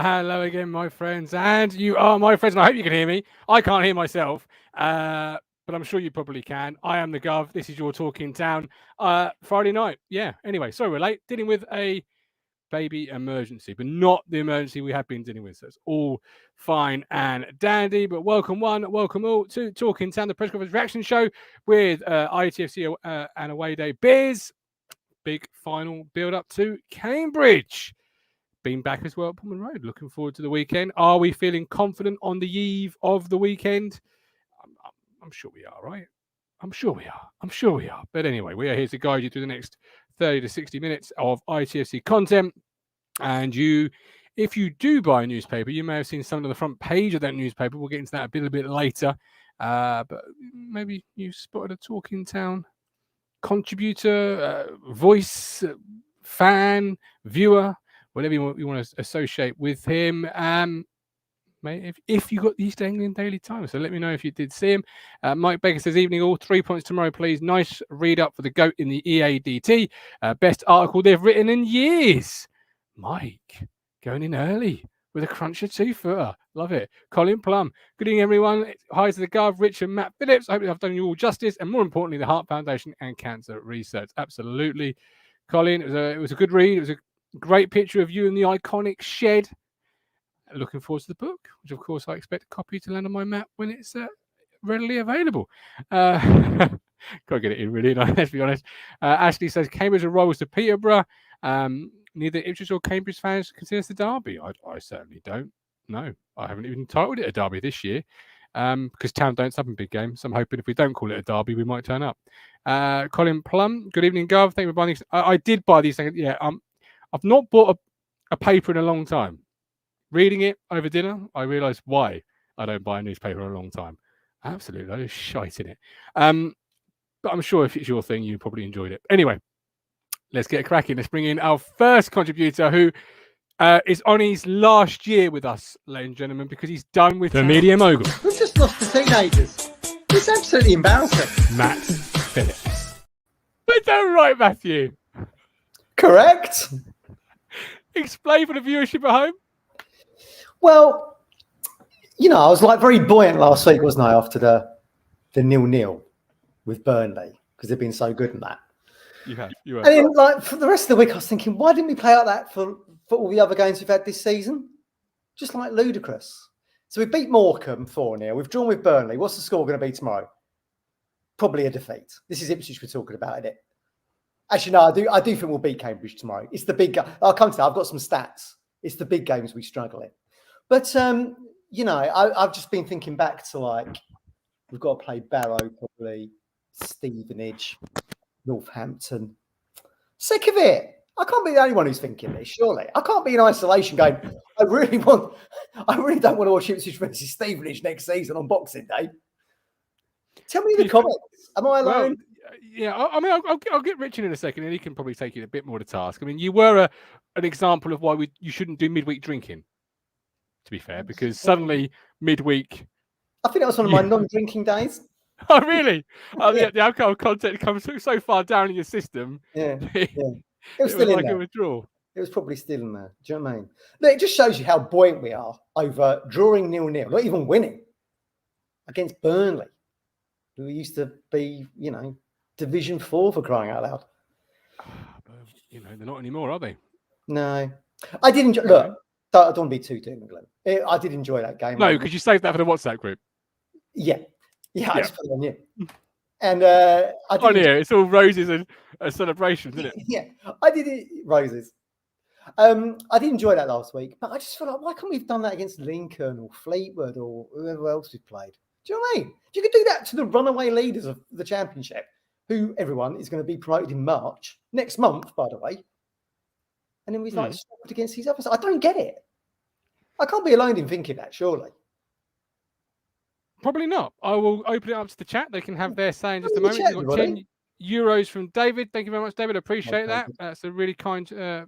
Hello again, my friends. And you are my friends, and I hope you can hear me. I can't hear myself, but I'm sure you probably can. I am the Gov. This is your Talking Town. Friday night. Yeah. Anyway, sorry we're late. Dealing with a baby emergency, but not the emergency we have been dealing with. So it's all fine and dandy. But welcome one, welcome all to Talking Town, the press conference reaction show with ITFC and Away Day Beers. Big final build up to Cambridge. Been back as well at Pullman Road. Looking forward to the weekend. Are we feeling confident on the eve of the weekend? I'm sure we are, right? I'm sure we are. But anyway, we are here to guide you through the next 30 to 60 minutes of ITFC content. And if you do buy a newspaper, you may have seen some of the front page of that newspaper. We'll get into that a bit later. But maybe you spotted a Talking Town contributor, voice, fan, viewer, whatever you want to associate with him. Mate, if you got the East Anglian Daily Times, so let me know if you did see him. Mike Baker says, evening all, 3 points tomorrow, please. Nice read up for the GOAT in the EADT. Best article they've written in years. Mike, going in early with a cruncher 2-footer. Love it. Colin Plum, good evening, everyone. Hi to the Gov, Rich and Matt Phillips. I hope I've done you all justice. And more importantly, the Heart Foundation and Cancer Research. Absolutely. Colin, it was a good read. It was a great picture of you in the iconic shed. Looking forward to the book, which of course I expect a copy to land on my map when it's readily available. Gotta get it in really, let's be honest. Ashley says Cambridge rolls to Peterborough. Neither Ipswich or Cambridge fans consider the derby. I certainly don't. No, I haven't even titled it a derby this year because Town don't sub in big games. So I'm hoping if we don't call it a derby, we might turn up. Colin Plum, good evening, Gov. Thank you for buying these. I did buy these things. Yeah, I've not bought a paper in a long time. Reading it over dinner, I realised why I don't buy a newspaper in a long time. Absolutely, I just shite in it. But I'm sure if it's your thing, you probably enjoyed it. Anyway, let's get cracking. Let's bring in our first contributor who is on his last year with us, ladies and gentlemen, because he's done with the media mogul. We've just lost the teenagers. It's absolutely embarrassing. Matt Phillips. Is that right, Matthew? Correct. Explain for the viewership at home. Well, I was like very buoyant last week, wasn't I, after the 0-0 with Burnley, because they've been so good in that. You have. And then, like, for the rest of the week, I was thinking, why didn't we play like that for all the other games we've had this season? Just like ludicrous. So we beat Morecambe 4-0. We've drawn with Burnley. What's the score going to be tomorrow? Probably a defeat. This is Ipswich we're talking about, isn't it? Actually, no, I do think we'll beat Cambridge tomorrow. It's the big game. I'll come to that. I've got some stats. It's the big games we struggle in. But, I've just been thinking back to, like, we've got to play Barrow, probably, Stevenage, Northampton. Sick of it. I can't be the only one who's thinking this, surely. I can't be in isolation going, I really don't want to watch Ipswich versus Stevenage next season on Boxing Day. Tell me in the comments. Am I alone? Well, yeah, I mean, I'll get Richard in a second, and he can probably take it a bit more to task. I mean, you were an example of why you shouldn't do midweek drinking, to be fair, because suddenly midweek. I think that was one of my non-drinking days. Oh, really? The alcohol content comes so far down in your system. Yeah. It was still like in there. A withdrawal. It was probably still in there. Do you know what I mean? Look, it just shows you how buoyant we are over drawing 0-0, not even winning, against Burnley, who used to be, Division 4 for crying out loud. They're not anymore, are they? No. I did enjoy. Look, I don't want to be too doom and gloom. I did enjoy that game. No, because you saved that for the WhatsApp group. Yeah. I just put it on you. And it's all roses and celebrations, isn't it? Yeah, I did it. Roses. I did enjoy that last week, but I just feel like, why can't we have done that against Lincoln or Fleetwood or whoever else we've played? Do you know what I mean? You could do that to the runaway leaders of the championship, who everyone is going to be promoted in March next month, by the way. And then we like swapped against these others. I don't get it. I can't be alone in thinking that, surely. Probably not. I will open it up to the chat. They can have their say in just a moment. We've got 10 euros from David. Thank you very much, David. I appreciate that. That's a really kind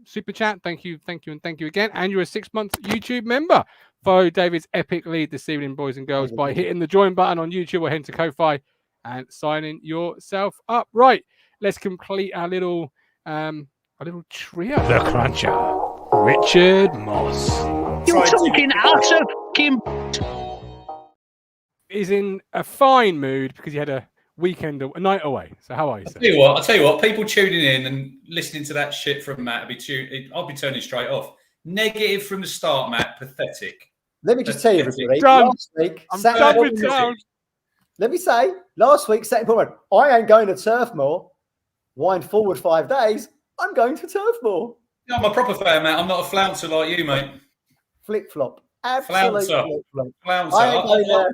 super chat. Thank you, and thank you again. And you're a 6-month YouTube member. Follow David's epic lead this evening, boys and girls, by hitting the join button on YouTube or heading to Ko-Fi and signing yourself up. Right, let's complete our little trio. The Cruncher. Richard Moss. You're talking utter fucking. Is in a fine mood because he had a night away. So how are you, sir? I'll tell you what, people tuning in and listening to that shit from Matt, I'll be turning straight off. Negative from the start, Matt. Pathetic. Let me just tell you, everybody. Done. Last week, I'm done with town. Let me say, last week, Saturday morning, I ain't going to Turfmoor. Wind forward 5 days, I'm going to Turfmoor. No, I'm a proper fan, Matt. I'm not a flouncer like you, mate. Flip flop. Absolutely. Flouncer.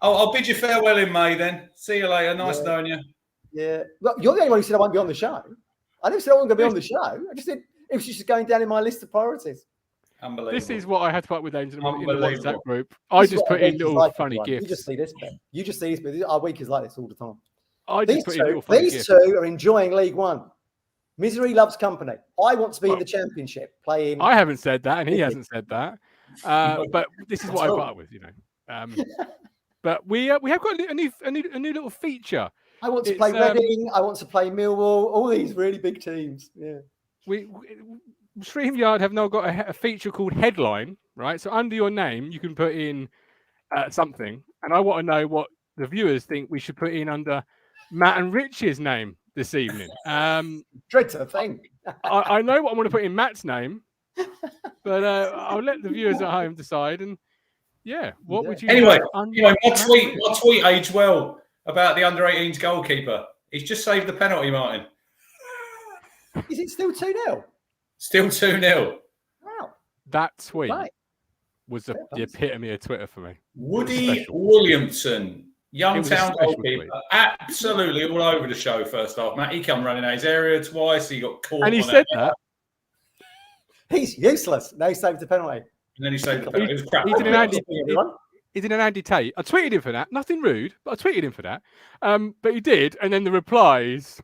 I'll bid you farewell in May then. See you later. Nice knowing you. Yeah. Look, you're the only one who said I won't be on the show. I never said I wasn't going to be on the show. I just said it was just going down in my list of priorities. Unbelievable. This is what I had to put up with in the WhatsApp group. I just put in little funny gifts. You just see this bit. You just see this bit. Our week is like this all the time. These two are enjoying League One. Misery loves company. I want to be in the Championship playing. I haven't said that, and he hasn't said that. But this is what I put up with, But we have got a new little feature. I want to play Reading. I want to play Millwall. All these really big teams. Yeah. We StreamYard have now got a feature called Headline, right? So under your name, you can put in something, and I want to know what the viewers think we should put in under Matt and Rich's name this evening. Dreadful thing. I know what I want to put in Matt's name, but I'll let the viewers at home decide. And what would you? Anyway, my tweet aged well about the under-18s goalkeeper. He's just saved the penalty, Martin. Is it still 2-0? Still 2-0. Wow. That tweet was the epitome of Twitter for me. Woody Williamson, Youngtown goalkeeper, absolutely all over the show first half, Matt. He come running out his area twice. He got caught. And he said that. He's useless. No, he saved the penalty. And then he saved the penalty. It was crap. He did an Andy Tate. I tweeted him for that. Nothing rude, but I tweeted him for that. But he did. And then the replies.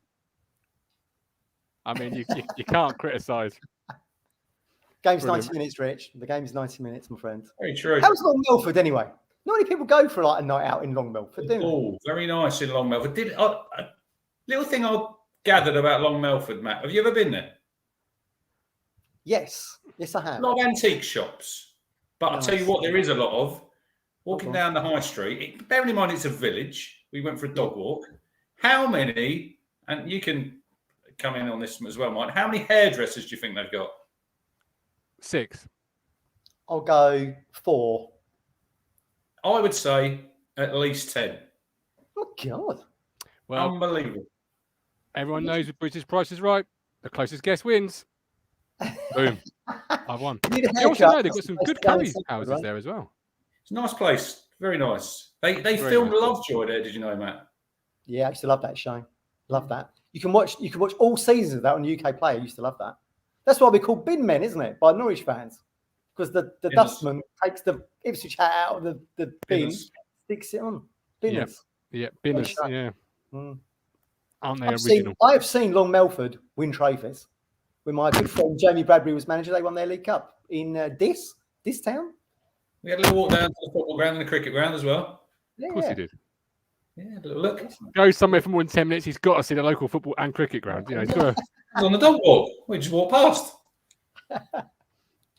I mean, you can't criticise. Game's 90 minutes, Rich. The game is 90 minutes, my friend. Very true. How's Long Milford anyway? Not many people go for like a night out in Long Milford, do they? Oh, very nice in Long Melford. Little thing I gathered about Long Melford, Matt. Have you ever been there? Yes, I have. A lot of antique shops. But I'll tell you what, there is a lot of. Walking down the high street, bearing in mind it's a village, we went for a dog walk. How many, and you can come in on this as well, Mike, how many hairdressers do you think they've got? 6. I'll go 4. I would say at least 10. Oh, God. Well, unbelievable. Everyone knows if British Price is right, the closest guess wins. Boom. I've won. You also know they've got some good curry houses there as well. It's a nice place. Very nice. They filmed Lovejoy there, did you know, Matt? Yeah, I used to love that show. Love that. You can watch all seasons of that on UK Play. I used to love that. That's why we call bin men, isn't it? By Norwich fans. Because the dustman takes the Ipswich hat out of the bin, sticks it on. Binners. Yeah, binners. Yeah. Aren't they original? I have seen Long Melford win trophies. When my good friend Jamie Bradbury was manager, they won their League Cup in this town. We had a little walk down to the football ground and the cricket ground as well. Yeah. Of course he did. Yeah, a little look. Go somewhere for more than 10 minutes. He's got to see the local football and cricket ground. You know, he's got to... on the dog walk. We just walked past.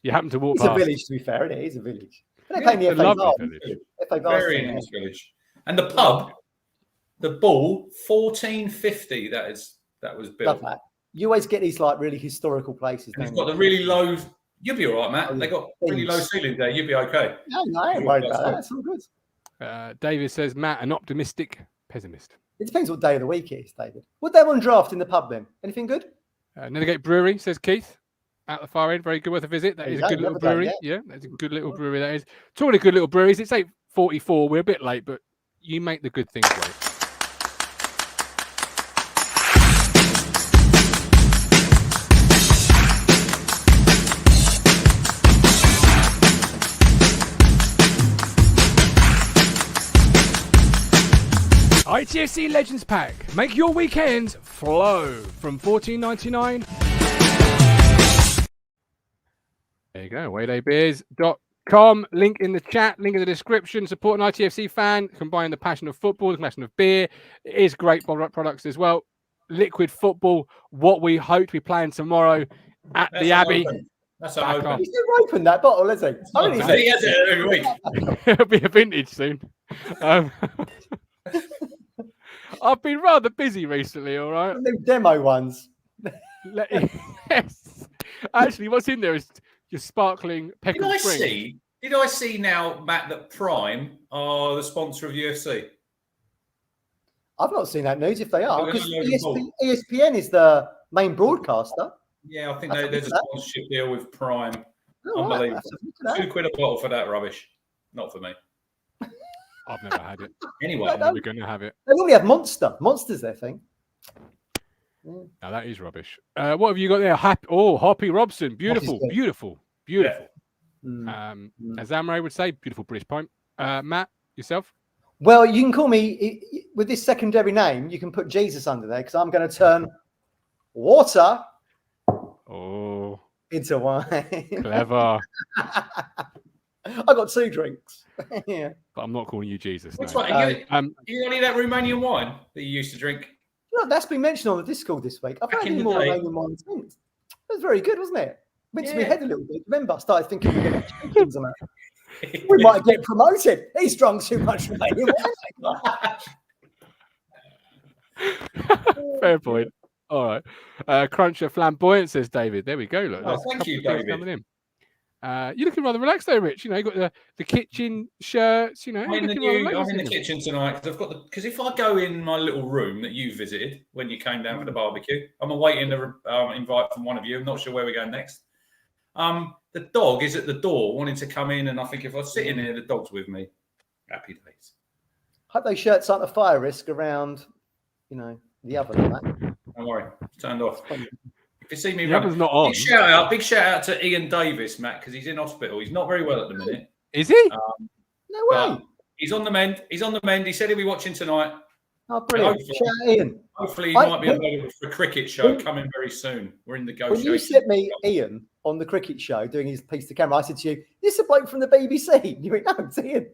You happen to walk past. It's a village, to be fair. It is a village. But they're playing the FA Village. Very nice village. And the pub, the ball, 1450. That was built. Love that. You always get these like really historical places. And it's got the really low. You'll be all right, Matt. They got really low ceilings there. You'll be okay. No, I ain't worried about that. That's all good. David says, Matt, an optimistic pessimist. It depends what day of the week it is, David. What they on draft in the pub then? Anything good? Nethergate Brewery, says Keith. At the far end, very good, worth a visit. That is a good little brewery. Yeah, that's a good little brewery, that is. Talking of good little breweries, it's 8:44. We're a bit late, but you make the good things right. ITFC Legends Pack. Make your weekends flow from $14.99. There you go. waydaybeers.com. Link in the chat. Link in the description. Support an ITFC fan. Combine the passion of football, the passion of beer. It is great products as well. Liquid football. What we hope to be playing tomorrow at the Abbey. That's Back unopened. up. He's never opened that bottle, has he? I mean, He has it every week. It'll be a vintage soon. I've been rather busy recently, all right? the new demo ones. Yes. Actually, what's in there is just sparkling Peckham Spring. Did I see now, Matt, that Prime are the sponsor of UFC? I've not seen that news if they are, Well, because they're not ESPN is the main broadcaster. Yeah, I think That's there's a that. sponsorship deal with Prime. Oh, right. Unbelievable. That's £2 a bottle for that rubbish. Not for me. I've never had it. Anyway, I'm never going to have it. They normally have Monster's their thing. Now that is rubbish. What have you got there? Hoppy Robson. Beautiful, good. beautiful. As Amray would say, beautiful British pint. Matt, yourself? Well, you can call me, with this secondary name, you can put Jesus under there, because I'm going to turn water into wine. Clever. I got 2 drinks. Yeah. But I'm not calling you Jesus. What's No. right? You got any of that Romanian wine that you used to drink? You know, that's been mentioned on the Discord this week. I've Back had in any the more day. Romanian wine since. It was very good, wasn't it? Went to my Yeah. head a little bit. Remember, I started thinking we're going to champions on that. We might get promoted. He's drunk too much Romanian wine. Fair point. All right. Cruncher Flamboyant, says David. There we go. Look, Oh, there's a thank couple you, of things David. coming in. You're looking rather relaxed though, Rich. You know, you got the kitchen shirts. You know, I'm in the, kitchen tonight because if I go in my little room that you visited when you came down for the barbecue, I'm awaiting the invite from one of you. I'm not sure where we're going next. The dog is at the door wanting to come in, and I think if I sit in here, the dog's with me. Happy days. Hope those shirts aren't a fire risk around, the oven and that. Don't worry, it's turned off. If you see me The running, oven's not on. Big shout out to Ian Davis, Matt, because he's in hospital. He's not very well at the minute. Is he? No way. He's on the mend. He said he'll be watching tonight. Oh, brilliant. Shout out Ian. Hopefully, he might be available for a cricket show coming very soon. We're in negotiations. When you sent me Ian on the cricket show doing his piece to camera, I said to you, "This is a bloke from the BBC." And you went, "No, it's Ian."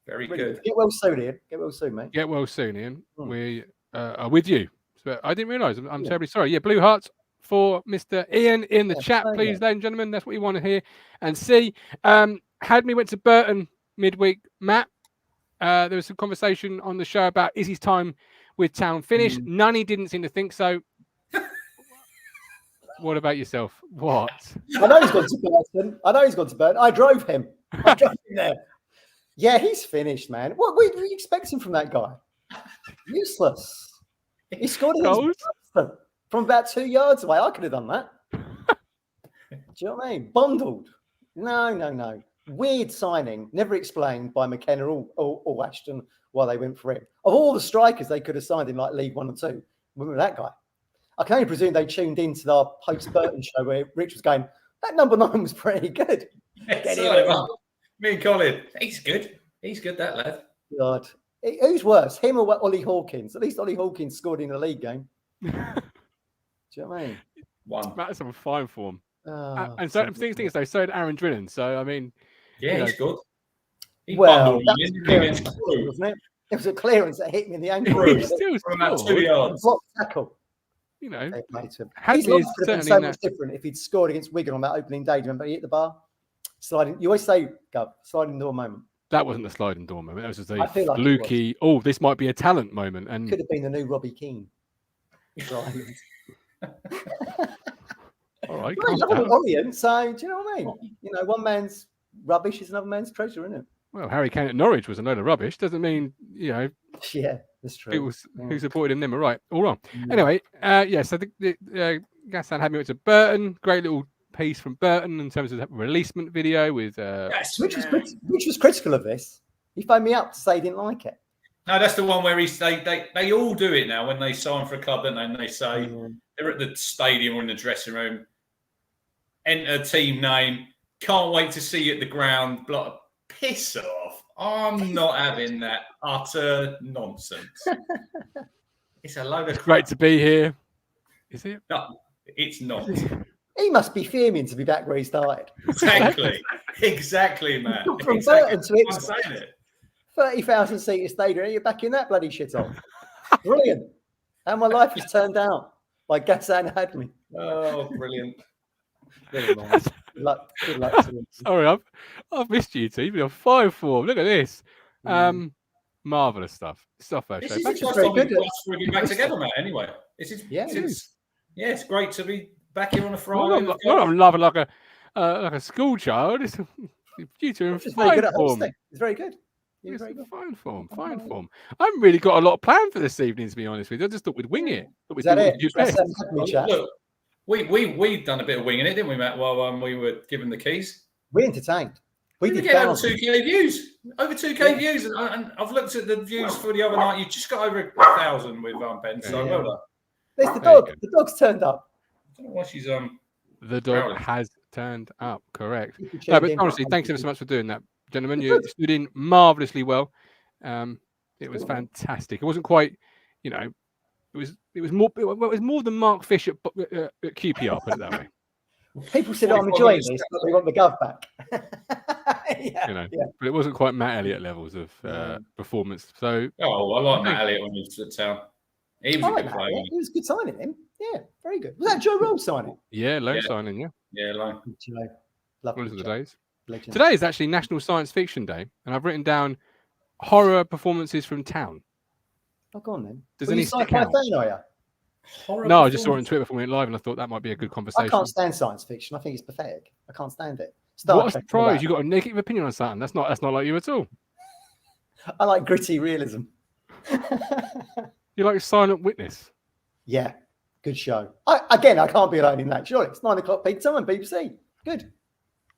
Very Brilliant. good. Get well soon, Ian. Get well soon, mate. Get well soon, Ian. We are with you. So I didn't realise. I'm terribly sorry. Yeah, blue hearts for Mr. Ian in the chat, please, ladies and gentlemen. That's what you want to hear and see. Hadley went to Burton midweek. Matt, there was some conversation on the show about is his time with Town finished. Nunny didn't seem to think so. What about yourself? What? I know he's gone to Burton. I drove him. There. Yeah, he's finished, man. What were you expecting from that guy? Useless. He scored against Burton from about 2 yards away. I could have done that. Do you know what I mean? Bundled. No. Weird signing, never explained by McKenna or Ashton why they went for him. Of all the strikers they could have signed in like League 1 or 2, remember that guy? I can only presume they tuned into our post-Burton show where Rich was going, that number 9 was pretty good. Me and Colin, he's good. He's good, that lad. God. Who's worse, him or Ollie Hawkins? At least Ollie Hawkins scored in a league game. Do you know what I mean? One. Matt's on fine form. And so the thing is, though, so did Aaron Drillen. So, I mean... Yeah, he's good. Well, wasn't it? It was a clearance that hit me in the ankle. From about 2 yards. Block tackle. You know, his life could have been so much different if he'd scored against Wigan on that opening day. Do you remember he hit the bar? Sliding. You always say, Gov, sliding door moment. That wasn't the sliding door moment. That was just a like fluky, this might be a talent moment. And could have been the new Robbie Keane. All right. Well, I'm an audience, so do you know what I mean? One man's rubbish is another man's treasure, isn't it? Well, Harry Kane at Norwich was a load of rubbish. Doesn't mean, Yeah, that's true. People who supported him then were right. All wrong. Anyway, so the Gassan had me went to Burton. Great little piece from Burton in terms of that releasement video with... Which was critical of this. He phoned me up to say he didn't like it. No, that's the one where they all do it now when they sign for a club, don't they? And they say they're at the stadium or in the dressing room, enter team name, can't wait to see you at the ground. Blah, piss off. I'm not having that utter nonsense. It's a load of crap. Great to be here. Is it? No, it's not. He must be fuming to be back where he started. Exactly, man. From Burton to I'm saying it. 30,000 seater stadium, you're back in that bloody shit on. Brilliant. How my life has turned out by Gassan had me. Oh, brilliant. Never mind. Good luck to them. Sorry, I've missed you two. You've been on 5-4. Look at this. Marvelous stuff. It's our first This show. is Back the to- first time we've been back together, Matt. Anyway, it's great to be back here on a Friday. I'm loving like a school child. It's you two in He's very good fine at form. hosting. He's very good. He's Yes, very good. fine form. I haven't really got a lot planned for this evening, to be honest with you. I just thought we'd wing it. Is that it? Let's have a chat. Look, we done a bit of winging it, didn't we, Matt? While we were given the keys, We entertained. we did get over thousands. 2K views. Over 2K views, and I've looked at the views for the other night. You just got over 1,000 with Ben. So well done. There's the There you dog. The dog's turned up. I don't know why she's The dog Growling. has turned up. Correct. You can No, tune but in. honestly, thanks ever so much for doing that, gentlemen. You stood in marvelously well. It was fantastic. It wasn't quite, you know, it was more than Mark Fish at QPR. Put it that way. People said, "I'm enjoying this, but we want the gov back." You know, but it wasn't quite Matt Elliott levels of performance. So I like Matt Elliott when he was at town. He was I a like good that. player. Yeah. It was a good signing, him. Yeah, very good. Was that Joe Roll signing? yeah, loan Yeah. signing. Yeah, Yeah, like Joe. Love one of the Joe. days. Legend. Today is actually National Science Fiction Day, and I've written down horror performances from town. Oh, go on then. Does Were any you stick sci-fi out? fan, are you? horror. No, I just saw it on performance. Twitter before we went live, and I thought that might be a good I conversation. can't stand science fiction. I think it's pathetic. I can't stand it. Star What a Trek and all surprise! that. You got a negative opinion on something. That's not like you at all. I like gritty realism. You like Silent Witness. Yeah, good show. I can't be alone in that. Surely it's 9 o'clock peak time, BBC. Good.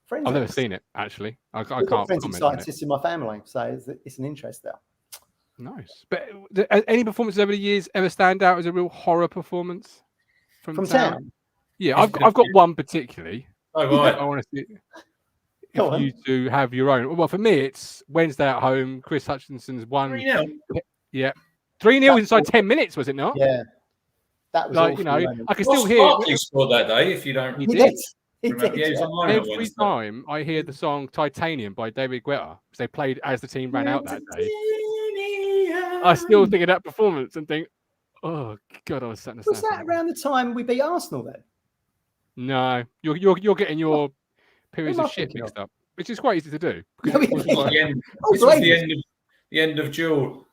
Friends. I've never seen it actually. I We've can't got forensic comment on it. scientists in my family, so it's an interest there. Nice. But any performances over the years ever stand out as a real horror performance From town. Yeah, I've got one particularly. Oh, I right. want to see Go if you two have your own. Well, for me, it's Wednesday at home. Chris Hutchinson's one. 3-0. Yeah, 3-0 That's inside 10 minutes, was it not? Yeah, that was Like awful, you know, wasn't it? I can Ross still hear Barkley scored that day. If you don't He He did. did. He remember, did. yeah, he was Yeah. on mine on every Wednesday. time I hear the song Titanium by David Guetta, because they played as the team ran out that day. I still think of that performance and think, oh god, I was sat in the Was that around the time we beat Arsenal then? No, you're getting your periods am of I shit thinking mixed up, which is quite easy to do. Yeah, we it was did. like- The end, Oh, this was the blame end of the end of Jewel.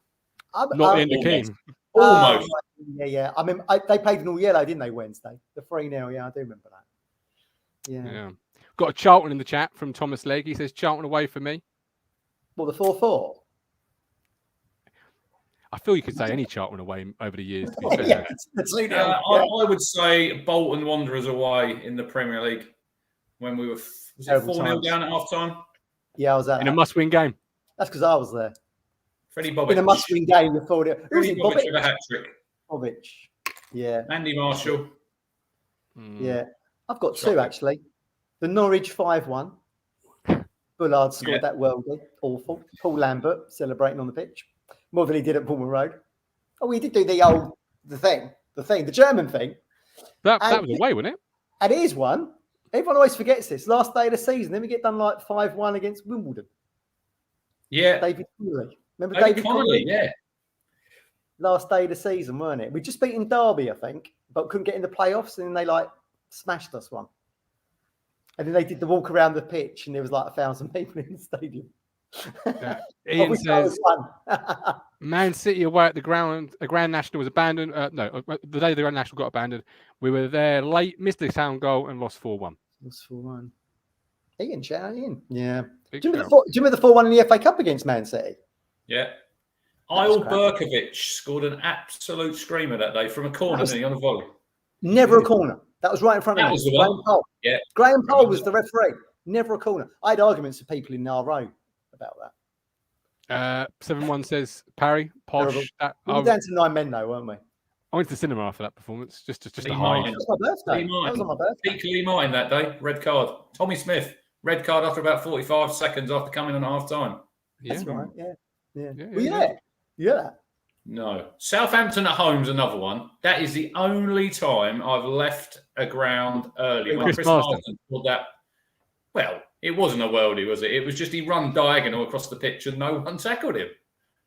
not the end of almost. Keane. Almost. Yeah. I mean, they played in all yellow, didn't they, Wednesday? The 3-0, yeah, I do remember that. Yeah. Yeah. Got a Charlton in the chat from Thomas Legg. He says Charlton away for me. Well, the 4-4. I feel you could say any Charlton away over the years. To be fair. Yeah, the 2-0. I would say Bolton Wanderers away in the Premier League when we were was it Terrible 4-0 times. down at half time? Yeah, I was at In a that. must-win game. That's because I was there. Freddie Bobic. In a must-win game, we thought it. Who was Freddie it? Bobic Bobic? with a hat trick. Bobic. Yeah, Andy Marshall. Mm. yeah. I've got two Shocking. actually. The Norwich 5-1. Bullard scored Yeah. that worldly. Awful. Paul Lambert celebrating on the pitch. More than he did at Pullman Road. Oh, he did do the German thing. That And- was away, wasn't it? And here's one. Everyone always forgets this. Last day of the season, then we get done like 5-1 against Wimbledon. Yeah. David Connolly. Remember David Connolly, yeah. Last day of the season, weren't it? We just beaten Derby, I think, but couldn't get in the playoffs, and then they like smashed us one. And then they did the walk around the pitch, and there was like 1,000 people in the stadium. Yeah. I Ian wish that says was fun. Man City away at the ground. A Grand National was abandoned. The day the Grand National got abandoned, we were there late, missed the sound goal, and lost 4-1. That's 4-1. Ian, shout out Ian. Yeah. Big Do you remember shout. the 4-1 in the FA Cup against Man City? Yeah. That was Isle cracking. Berkovic scored an absolute screamer that day from a corner, That was- didn't he, on a volley? Never a corner. That was right in front of That me. was the one. Graham Cole. Yeah. Graham Cole Remember was the referee. Never a corner. I had arguments with people in our row about that. 7-1 says Parry, posh. Terrible. That, We were down to 9 men, though, weren't we? I went to the cinema after that performance, just to Lee hide. Martin. That was my birthday. Lee That was on my birthday. Peak Lee Martin that day, red card. Tommy Smith, red card after about 45 seconds after coming on half time. Yeah. That's right. Yeah. Yeah, Were you yeah. there? Yeah. No. Southampton at home's another one. That is the only time I've left a ground early. When Chris Chris Marsden. Marsden scored that. Well, it wasn't a worldie, was it? It was just he run diagonal across the pitch and no one tackled him.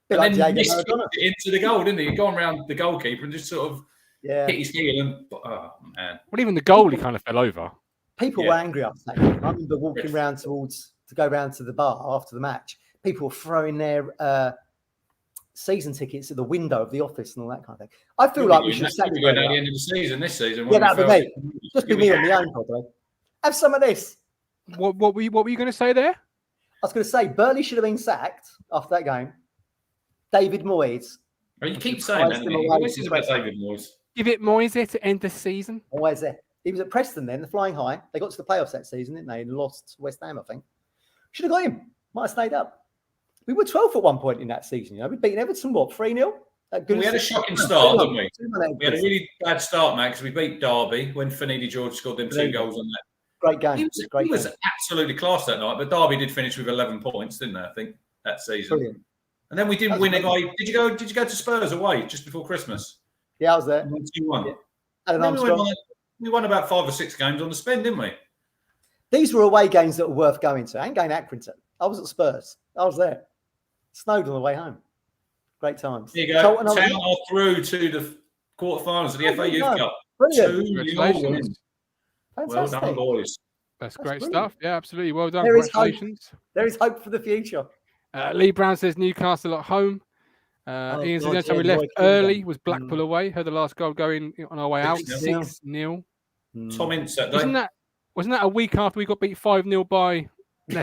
Bit And like then Diego missed Maradona. it into the goal, didn't he? He'd gone round the goalkeeper and just sort of Yeah. hit his heel and oh man. Well, even the goalie kind of fell over. People were angry after that game. I remember walking round to go round to the bar after the match. People were throwing their season tickets at the window of the office and all that kind of thing. I feel like we should sack going at the end of the season this season. Yeah, that'd be me. Just be me on my own, by the way. Have some of this. What were you going to say there? I was going to say Burnley should have been sacked after that game. David Moyes. Oh, you keep saying that. This is about David Moyes. Give it Moyes to end the season. Always there. He was at Preston then, the Flying High. They got to the playoffs that season, didn't they? And lost to West Ham, I think. Should have got him. Might have stayed up. We were 12th at one point in that season. You know, we'd beaten Everton, 3-0? We had a shocking start, didn't we? We had a really bad start, Matt, because we beat Derby when Finidi George scored them 2 goals on that. Great game. He was absolutely class that night, but Derby did finish with 11 points, didn't they? I think that season. Brilliant. And then we didn't win away. Did you go to Spurs away just before Christmas? Yeah, I was there. 2-1. Yeah. We won about 5 or 6 games on the spin, didn't we? These were away games that were worth going to. I ain't going to Accrington. I was at Spurs. I was there. Snowed on the way home. Great times. There you go. Town are through to the quarterfinals of the FA Youth Cup. Brilliant. Well done, boys. That's great stuff. Yeah, absolutely. Well done. Congratulations. There is hope for the future. Lee Brown says Newcastle at home. Ian says, we left early, was Blackpool away. Heard the last goal going on our way out. 6-0. Tom Ince that day. Wasn't that a week after we got beat 5-0 by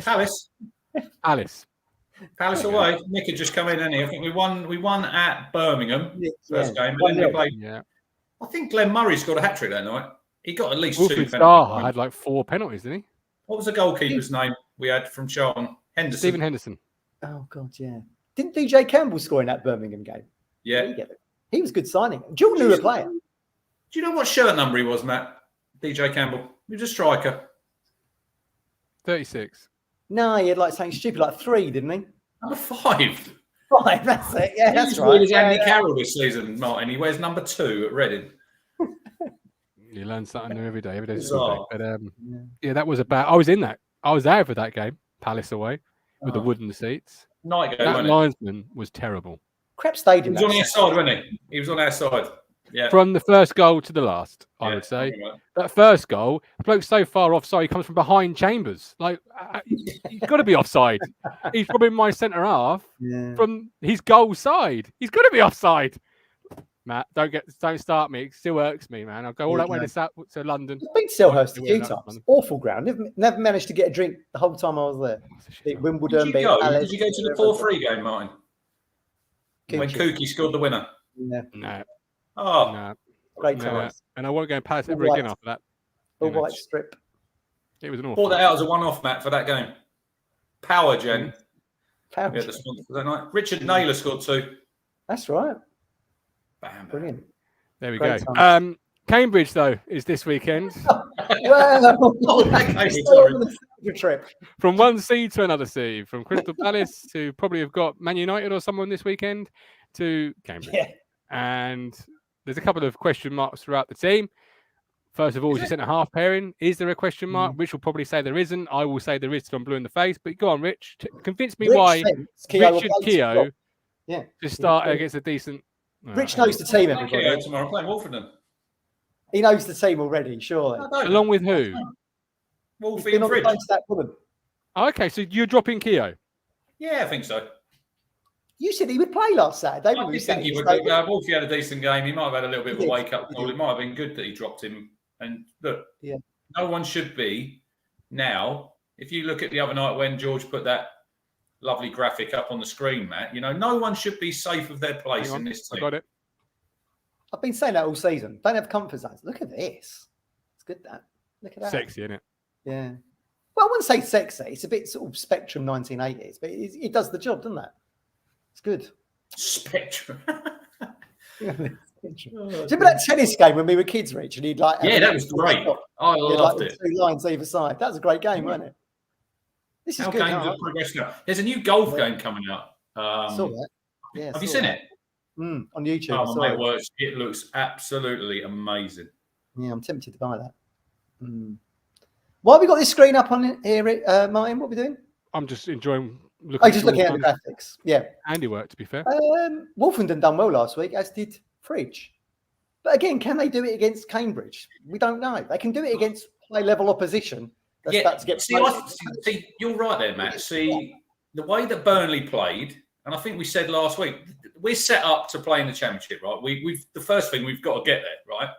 Palace? Palace away. Nick had just come in, I think we won at Birmingham first game. But then we played. Yeah. I think Glenn Murray scored a hat-trick that night. He got at least 2 penalties. Had like 4 penalties, didn't he? What was the goalkeeper's name we had from Charlton? Stephen Henderson. Oh, God, yeah. Didn't DJ Campbell score in that Birmingham game? Yeah. He was good signing. Jordan knew a player. Do you know what shirt number he was, Matt? DJ Campbell. He was a striker. 36. No, he had like something stupid, like 3, didn't he? Number 5. 5, that's it. Yeah, that's right. He's Andy Carroll this season, Martin. He wears number 2 at Reading. You learn something new every day. Every day's a day. But yeah, that was about. I was in that. I was there for that game. Palace away with the wooden seats. Night game. That linesman was terrible. Crep stayed in. He was on our side, wasn't he? He was on our side. Yeah. From the first goal to the last, I would say. That first goal, the bloke's so far offside, he comes from behind Chambers. Like, he's got to be offside. He's probably my centre half from his goal side. He's got to be offside. Matt, don't start me. It still irks me, man. I'll go all that way to London. I've been to Selhurst a few times. Awful ground. Never managed to get a drink the whole time I was there. Beat Wimbledon. Did you go to the 4-3 game, Martin? When Kooky scored the winner? Yeah. No. Oh. No. Great times. And I won't go and Palace ever again after that. The white strip. It was an awful. Bought that out as a one-off, Matt, for that game. Power Gen. Power Gen. The sponsor that night. Richard Naylor scored 2. That's right. Bam. Brilliant. There we go. Cambridge, though, is this weekend. Trip. From one seed to another seed. From Crystal Palace to probably have got Man United or someone this weekend to Cambridge. Yeah. And there's a couple of question marks throughout the team. First of all, is your centre-half pairing? Is there a question mark? Rich will probably say there isn't. I will say there is till I'm blue in the face. But go on, Rich. Convince me why Richard Keogh to start against a decent... Rich knows the team, everybody. Keogh tomorrow playing Wolverhampton. He knows the team already, surely. Along with who? Wolfie and Fridge. Oh, okay, so you're dropping Keogh? Yeah, I think so. You said he would play last Saturday. I think he would. Wolfie had a decent game. He might have had a little bit of a wake-up call. It might have been good that he dropped him. And look, no one should be now. If you look at the other night when George put that lovely graphic up on the screen, Matt, no one should be safe of their place in this team. I got it. I've been saying that all season. Don't have comfort zones. Look at this. It's good, that. Look at that. Sexy, isn't it? Yeah. Well, I wouldn't say sexy. It's a bit sort of Spectrum 1980s, but it does the job, doesn't it? It's good. Spectrum. Remember that tennis game when we were kids, Rich? And he'd like... Yeah, that was great. I loved it. 2 lines either side. That was a great game, wasn't it? This is good. Games are progressing. There's a new golf game coming out. I saw that. Yeah, have you seen it? On YouTube. Oh, my mate works. It looks absolutely amazing. Yeah, I'm tempted to buy that. Why have we got this screen up on here, Martin? What are we doing? I'm just enjoying looking. Just looking at the graphics. Yeah. Handiwork, to be fair. Wolfenden done well last week, as did Fridge. But again, can they do it against Cambridge? We don't know. They can do it against high-level opposition that's about to get see, you're right there, Matt. See, the way that Burnley played, and I think we said last week, we're set up to play in the Championship, right? We've the first thing we've got to get there, right?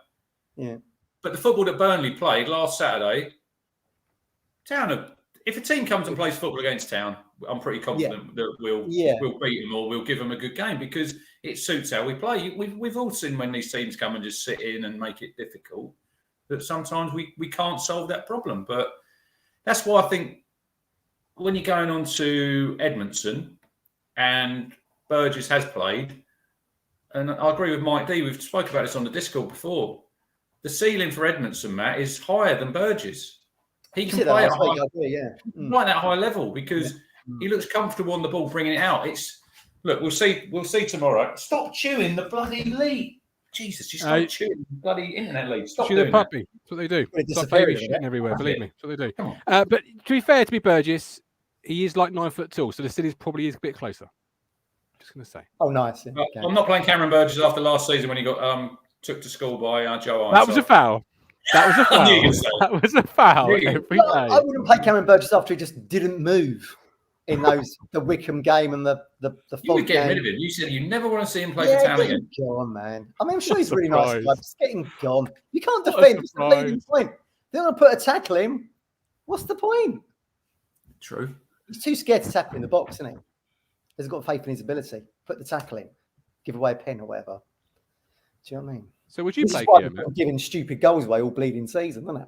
Yeah. But the football that Burnley played last Saturday, if a team comes and plays football against Town, I'm pretty confident that we'll beat them or we'll give them a good game because it suits how we play. We've all seen when these teams come and just sit in and make it difficult, that sometimes we can't solve that problem. But that's why I think when you're going on to Edmondson and Burgess has played, and I agree with Mike D, we've spoken about this on the Discord before, the ceiling for Edmondson, Matt, is higher than Burgess. He can play at that high level because he looks comfortable on the ball, bringing it out. Look, we'll see tomorrow. Stop chewing the bloody lead. Jesus, just stop chewing the bloody internet lead. Stop doing the puppy. that. That's what they do. Stop baby shitting everywhere. Believe me, that's what they do. But to be fair to Burgess, he is like 9 foot tall, so the city's probably is a bit closer. Just gonna say. Oh, nice. Okay. I'm not playing Cameron Burgess after last season when he got took to school by Joe Ironside. That was a foul. That was a foul. That was a foul. Every day. I wouldn't play Cameron Burgess after he just didn't move in the Wickham game and the You were getting rid of him. You said you never want to see him play for Town again. Gone, man. I mean, I'm sure he's really nice. Just getting gone. You can't defend. What's the leading point? They want to put a tackle in. What's the point? True. He's too scared to tackle in the box, isn't he? Hasn't got faith in his ability. Put the tackle in. Give away a pen or whatever. Do you know what I mean? So would you play Keogh, giving stupid goals away all bleeding season, isn't it?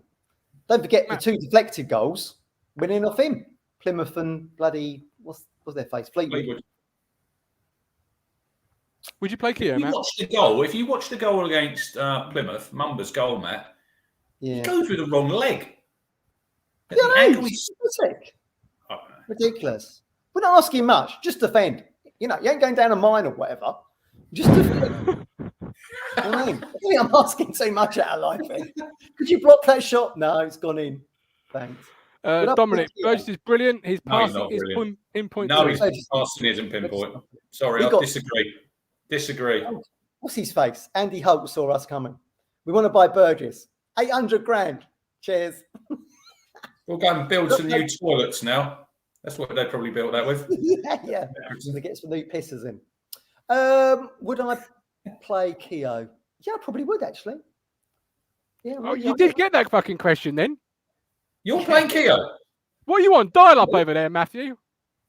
Don't forget the 2 deflected goals winning off him. Plymouth and bloody what's their face? Fleetwood. Would you play Keogh, Matt? If you watch the goal against Plymouth, Mumba's goal, Matt, he goes with the wrong leg. Ridiculous. We're not asking much. Just defend. You ain't going down a mine or whatever. Just defend. I think I'm asking too much out of life. Could you block that shot? No, it's gone in. Thanks. Dominic, Burgess is brilliant. His passing is pinpoint. No, his passing isn't pinpoint. Sorry, I disagree. What's his face? Andy Holt saw us coming. We want to buy Burgess. 800 grand. Cheers. We'll go and build some new toilets now. That's what they probably built that with. yeah. To get some new pissers in. Would I play Keogh? Yeah, I probably would actually. Yeah. You did get that fucking question then. You're playing Keogh. What are you on? Dial up over there, Matthew.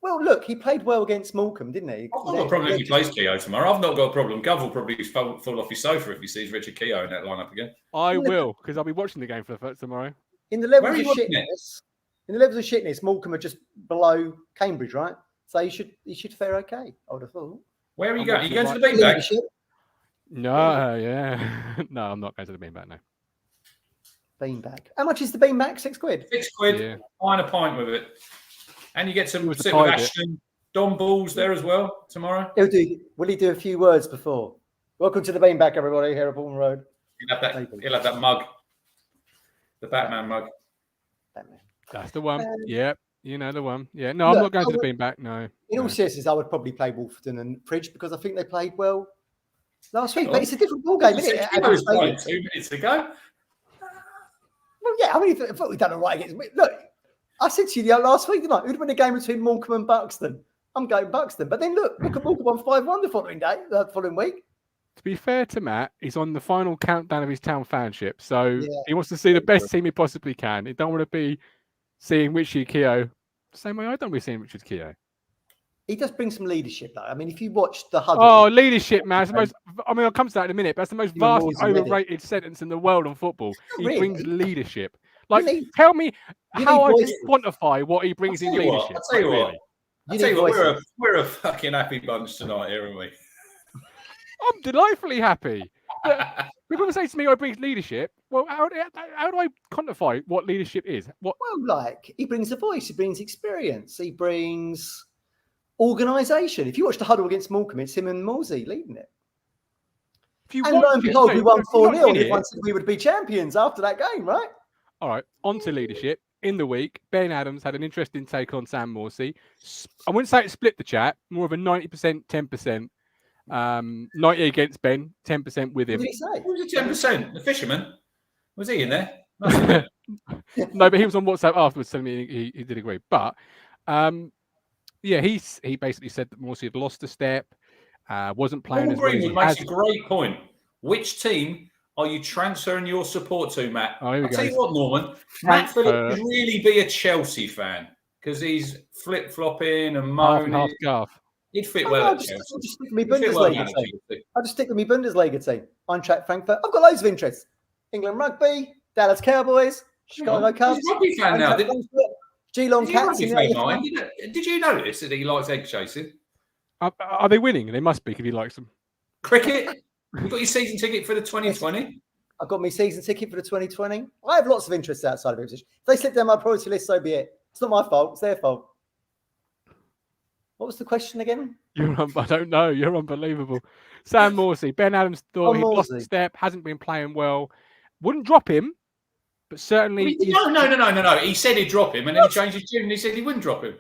Well, look, he played well against Morecambe, didn't he? I've not got a problem if he plays Keogh tomorrow. I've not got a problem. Gov will probably fall off his sofa if he sees Richard Keogh in that lineup again. I will, because I'll be watching the game for the first tomorrow. In the levels of shitness, Morecambe are just below Cambridge, right? So he should fare okay. I would have thought. Where are you going? Are you going to the beanbag? No, yeah. No, I'm not going to the beanbag, no. Beanbag. How much is the beanbag? £6? £6. Yeah. Buying a pint with it. And you get some sit with Ashton. Don Ball's there as well tomorrow. Will he do a few words before? Welcome to the beanbag, everybody, here at Bournemouth Road. He'll have that mug. The Batman mug. Batman. That's the one. Yeah. You know the one. Yeah. No, I'm not going to the beanbag, no. In all seriousness, I would probably play Wolverton and Pridge because I think they played well last week. But it's a different ball game, isn't it? 2 minutes ago. Well, yeah, I mean, I thought we'd done all right against. Look, I said to you last week, didn't I? It would have been a game between Morecambe and Buxton. I'm going Buxton. But then look at Morecambe on 5-1 the following week. To be fair to Matt, he's on the final countdown of his Town fanship. So he wants to see the best team he possibly can. He don't want to be seeing Richard Keogh the same way I don't be seeing Richard Keogh. He does bring some leadership, though. I mean, if you watch the huddle... Oh, leadership, man. It's the most, I mean, I'll come to that in a minute, but that's the most vastly overrated sentence in the world on football. He brings leadership. Like, tell me how I can quantify what he brings in leadership. I'll tell you what, we're a fucking happy bunch tonight, here, aren't we? I'm delightfully happy. People say to me, I bring leadership. Well, how do I quantify what leadership is? Well, like, he brings a voice, he brings experience, he brings organisation. If you watch the huddle against Morecambe, it's him and Morsy leading it. And lo and behold, we won 4-0. Everyone said we would be champions after that game, right? All right, on to leadership. In the week, Ben Adams had an interesting take on Sam Morsy. I wouldn't say it split the chat, more of a 90%, 10%. 90 against Ben, 10% with him. What did he say? What was it, 10%? The fisherman? Was he in there? No, but he was on WhatsApp afterwards telling me he did agree. But yeah, he basically said that Morsy had lost a step, wasn't playing as well as he makes has. a great point. Which team are you transferring your support to, Matt? I'll tell you what, Norman. Matt Phillips would really be a Chelsea fan because he's flip-flopping and moaning. Half calf. He'd fit well at Chelsea. I'll just stick with my Bundesliga team. I'll just stick with my Bundesliga team. Eintracht Frankfurt. I've got loads of interests. England Rugby, Dallas Cowboys, Chicago Cubs. He's a rugby fan now. Geelong Cats. Did you notice that he likes egg chasing? Are they winning? They must be if he likes them. Cricket? You got your season ticket for the 2020? I've got my season ticket for the 2020. I have lots of interests outside of Ipswich. If they slip down my priority list, so be it. It's not my fault. It's their fault. What was the question again? I don't know. You're unbelievable. Sam Morsy. Ben Adams thought he lost a step, hasn't been playing well. Wouldn't drop him, but certainly... No. He said he'd drop him, and then he changed his tune and he said he wouldn't drop him.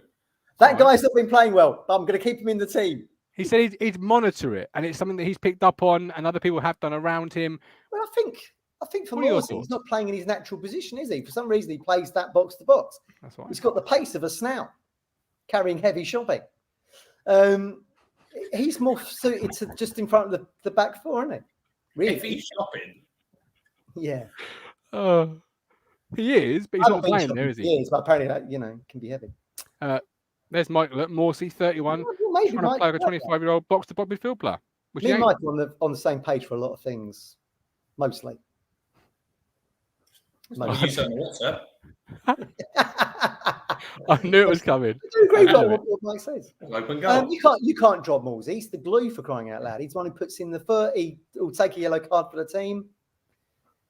That guy's not been playing well, but I'm going to keep him in the team. He said he'd monitor it, and it's something that he's picked up on, and other people have done around him. Well, I think for Morsy, he's not playing in his natural position, is he? For some reason, he plays that box to box. That's right. He's got the pace of a snout, carrying heavy shopping. He's more suited to just in front of the back four, isn't he? Really? Heavy shopping. Yeah. He is, but he's not playing there, is he? He is, but apparently that can be heavy. There's Mike Morsy, 31, trying to play like a 25-year-old box-to-box midfield player. Me and Mike are on the same page for a lot of things, mostly. You said WhatsApp. I knew it was coming. I do agree with what Mike says. Open goal. You can't drop Morsy. He's the glue for crying out loud. He's the one who puts in the foot. He will take a yellow card for the team.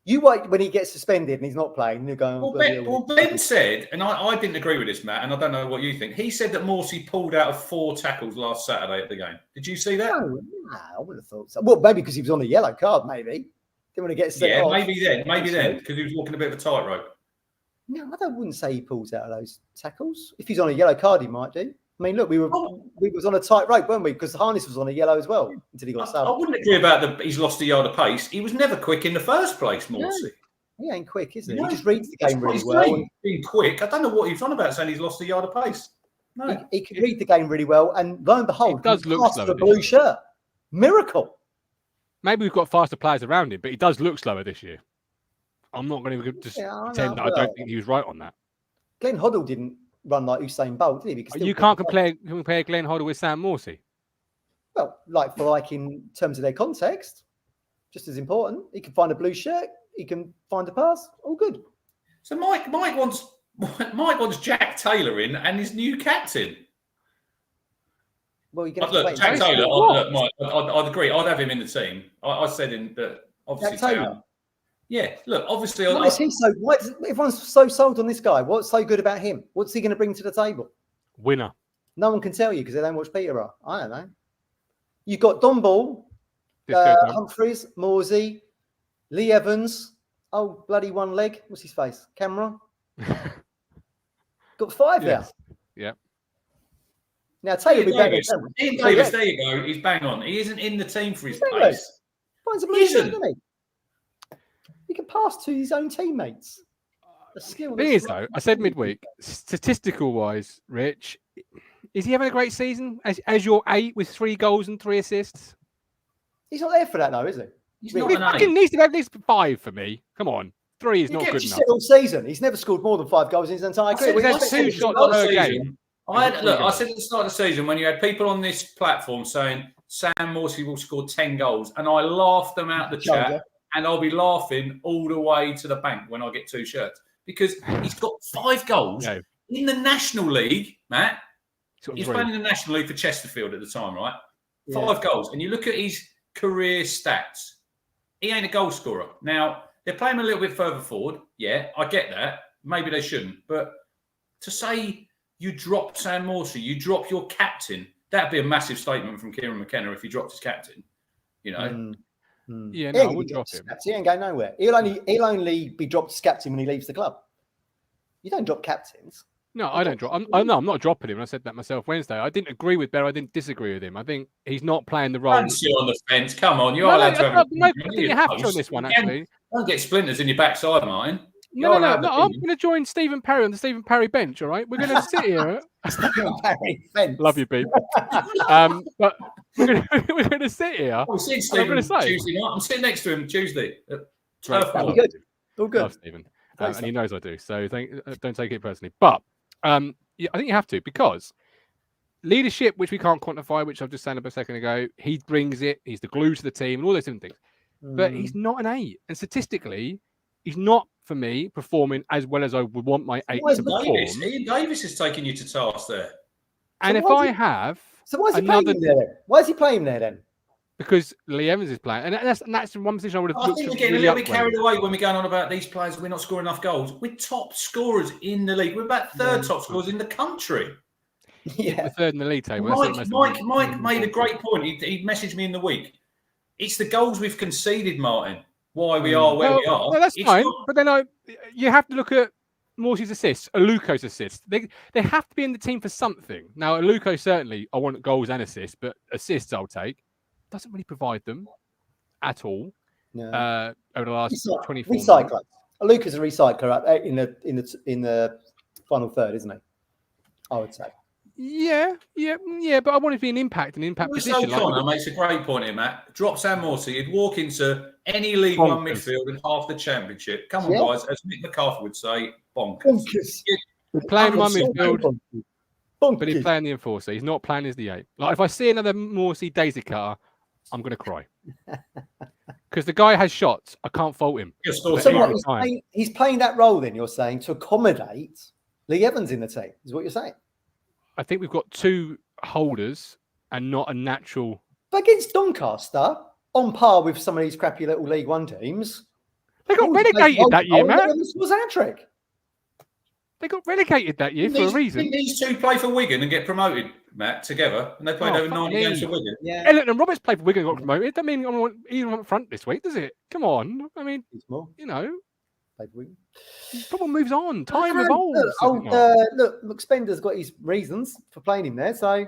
You wait when he gets suspended and he's not playing. You're going. Well, Ben said, and I didn't agree with this, Matt, and I don't know what you think. He said that Morsy pulled out of 4 tackles last Saturday at the game. Did you see that? No, I wouldn't have thought so. Well, maybe because he was on a yellow card. Maybe didn't want to get sent off. Maybe then, because he was walking a bit of a tightrope. No, wouldn't say he pulls out of those tackles. If he's on a yellow card, he might do. I mean, look, we was on a tight rope, weren't we? Because the harness was on a yellow as well until he got subbed. I wouldn't agree about he's lost a yard of pace. He was never quick in the first place, Morsy. No, he ain't quick, is he? He just reads the game really well. Being quick, I don't know what he's on about saying he's lost a yard of pace. No, he can read the game really well, and lo and behold, it does look slow. The blue shirt, miracle. Maybe we've got faster players around him, but he does look slower this year. I'm not going to just pretend that I don't think he was right on that. Glenn Hoddle didn't run like Usain Bolt, did he? You can't compare Glenn Hoddle with Sam Morsy. Well, like in terms of their context, just as important. He can find a blue shirt. He can find a pass. All good. So Mike wants Jack Taylor in and his new captain. Well, Jack Taylor. Mike, I'd agree. I'd have him in the team. I said that obviously. Jack Taylor. Yeah, look, obviously... Why is everyone's so sold on this guy? What's so good about him? What's he going to bring to the table? Winner. No one can tell you because they don't watch Peterborough. I don't know. You've got Don Ball, Humphreys, Morsy, Lee Evans. Oh, bloody one leg. What's his face? Cameron. Got 5 there. Yep. Now, Taylor will be better. Ian Davis, there you go. He's bang on. He isn't in the team for his pace. Finds a blue shirt, doesn't he? He can pass to his own teammates. The skill. Thing is, though, I said midweek, statistical wise, Rich, is he having a great season as your 8 with 3 goals and 3 assists? He's not there for that, though, is he? He's really? not he needs to have at least 5 for me. Come on. 3 is not good enough. All season. He's never scored more than 5 goals in his entire career. That's 2 shots per game. I said at the start of the season when you had people on this platform saying Sam Morsy will score 10 goals, and I laughed them out the chat. And I'll be laughing all the way to the bank when I get 2 shirts because he's got 5 goals in the National League, Matt. He's playing in the National League for Chesterfield at the time, right? 5 goals. And you look at his career stats. He ain't a goal scorer. Now, they're playing a little bit further forward. Yeah, I get that. Maybe they shouldn't. But to say you drop Sam Morsy, you drop your captain, that'd be a massive statement from Kieran McKenna if he dropped his captain, you know. Yeah, no, I wouldn't drop him. He ain't going nowhere. He'll only be dropped as captain when he leaves the club. You don't drop captains. No, I don't drop. I'm not dropping him. I said that myself Wednesday. I didn't agree with Bear. I didn't disagree with him. I think he's not playing the role. Don't sit on the fence. Come on, you are allowed to have. I think you have to on this one. Actually, don't get splinters in your backside, Martin. No. I'm going to join Stephen Parry on the Stephen Parry bench. All right, we're going to sit here. Love you, Beep. But we're going to sit here. We've seen Stephen Tuesday night. I'm sitting next to him Tuesday. That'd be good. All good. Love Stephen, and he knows I do. So don't take it personally. But yeah, I think you have to, because leadership, which we can't quantify, which I've just said a second ago, he brings it. He's the glue to the team and all those different things. But he's not an 8, and statistically, he's not, for me, performing as well as I would want my 8 to perform. Ian Davis is taking you to task there. And if I have, so why is he playing there then? Why is he playing there then? Because Lee Evans is playing, and that's one position I would have. I think we're getting a little bit carried away when we're going on about these players. We're not scoring enough goals. We're top scorers in the league. We're about third top scorers in the country. Yeah, we're third in the league table. Mike made a great point. He messaged me in the week. It's the goals we've conceded, Martin. Why we are where we are. No, that's fine. But then you have to look at Morsy's assists, Aluko's assists. They have to be in the team for something. Now, Aluko, certainly, I want goals and assists, but assists I'll take. Doesn't really provide them at all. No. Over the last 24 months. Recycler. Aluko's a recycler in the final third, isn't he? I would say. Yeah, but I want it to be an impact position. Connor makes a great point here, Matt. Drop Sam Morsy, he'd walk into any League One midfield in half the Championship. Come on, guys, as Mick McCarthy would say, bonkers. Playing one midfield, but he's playing the enforcer. He's not playing as the 8. Like, if I see another Morsy daisy cutter, I'm going to cry. Because the guy has shots. I can't fault him. So he's playing that role then, you're saying, to accommodate Lee Evans in the team, is what you're saying? I think we've got 2 holders and not a natural. But against Doncaster, on par with some of these crappy little League One teams, they got relegated that year, man. Was hat-trick. They got relegated that year for a reason. Didn't these 2 play for Wigan and get promoted, Matt, together? And they played over 90 games for Wigan. Yeah. Elliot and Roberts played for Wigan and got promoted. That means I'm even up front this week, does it? Come on. I mean, you know. Football moves on. Time evolves. Look, McSpender's got his reasons for playing him there, so I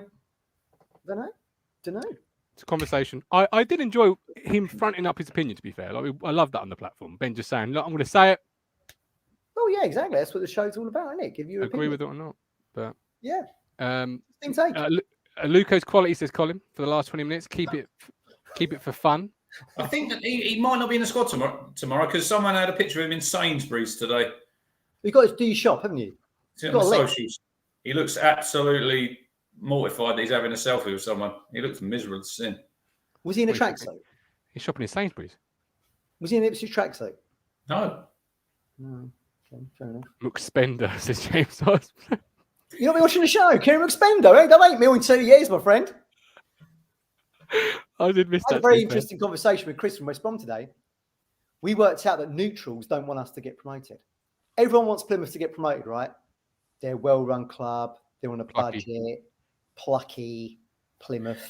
don't know. It's a conversation. I did enjoy him fronting up his opinion, to be fair. Like, I love that on the platform. Ben just saying, look, I'm going to say it. Oh, yeah, exactly. That's what the show's all about, isn't it? Give you agree with it or not. But yeah. Luco's quality, says Colin, for the last 20 minutes. Keep it for fun. I think that he might not be in the squad tomorrow because someone had a picture of him in Sainsbury's today. You've got to do your shop, haven't you? On the socials. He looks absolutely mortified that he's having a selfie with someone. He looks miserable to sin. Was he in a tracksuit? He's shopping in Sainsbury's. Was he in an Ipswich tracksuit? No. Okay, fair enough. McSpender, says James. You're not watching the show, Kieran McKenna. Eh? That ain't me in 2 years, my friend. I did miss that. I had a very interesting conversation with Chris from West Brom today. We worked out that neutrals don't want us to get promoted. Everyone wants Plymouth to get promoted, right? They're a well-run club. They're on a budget. Plucky Plymouth.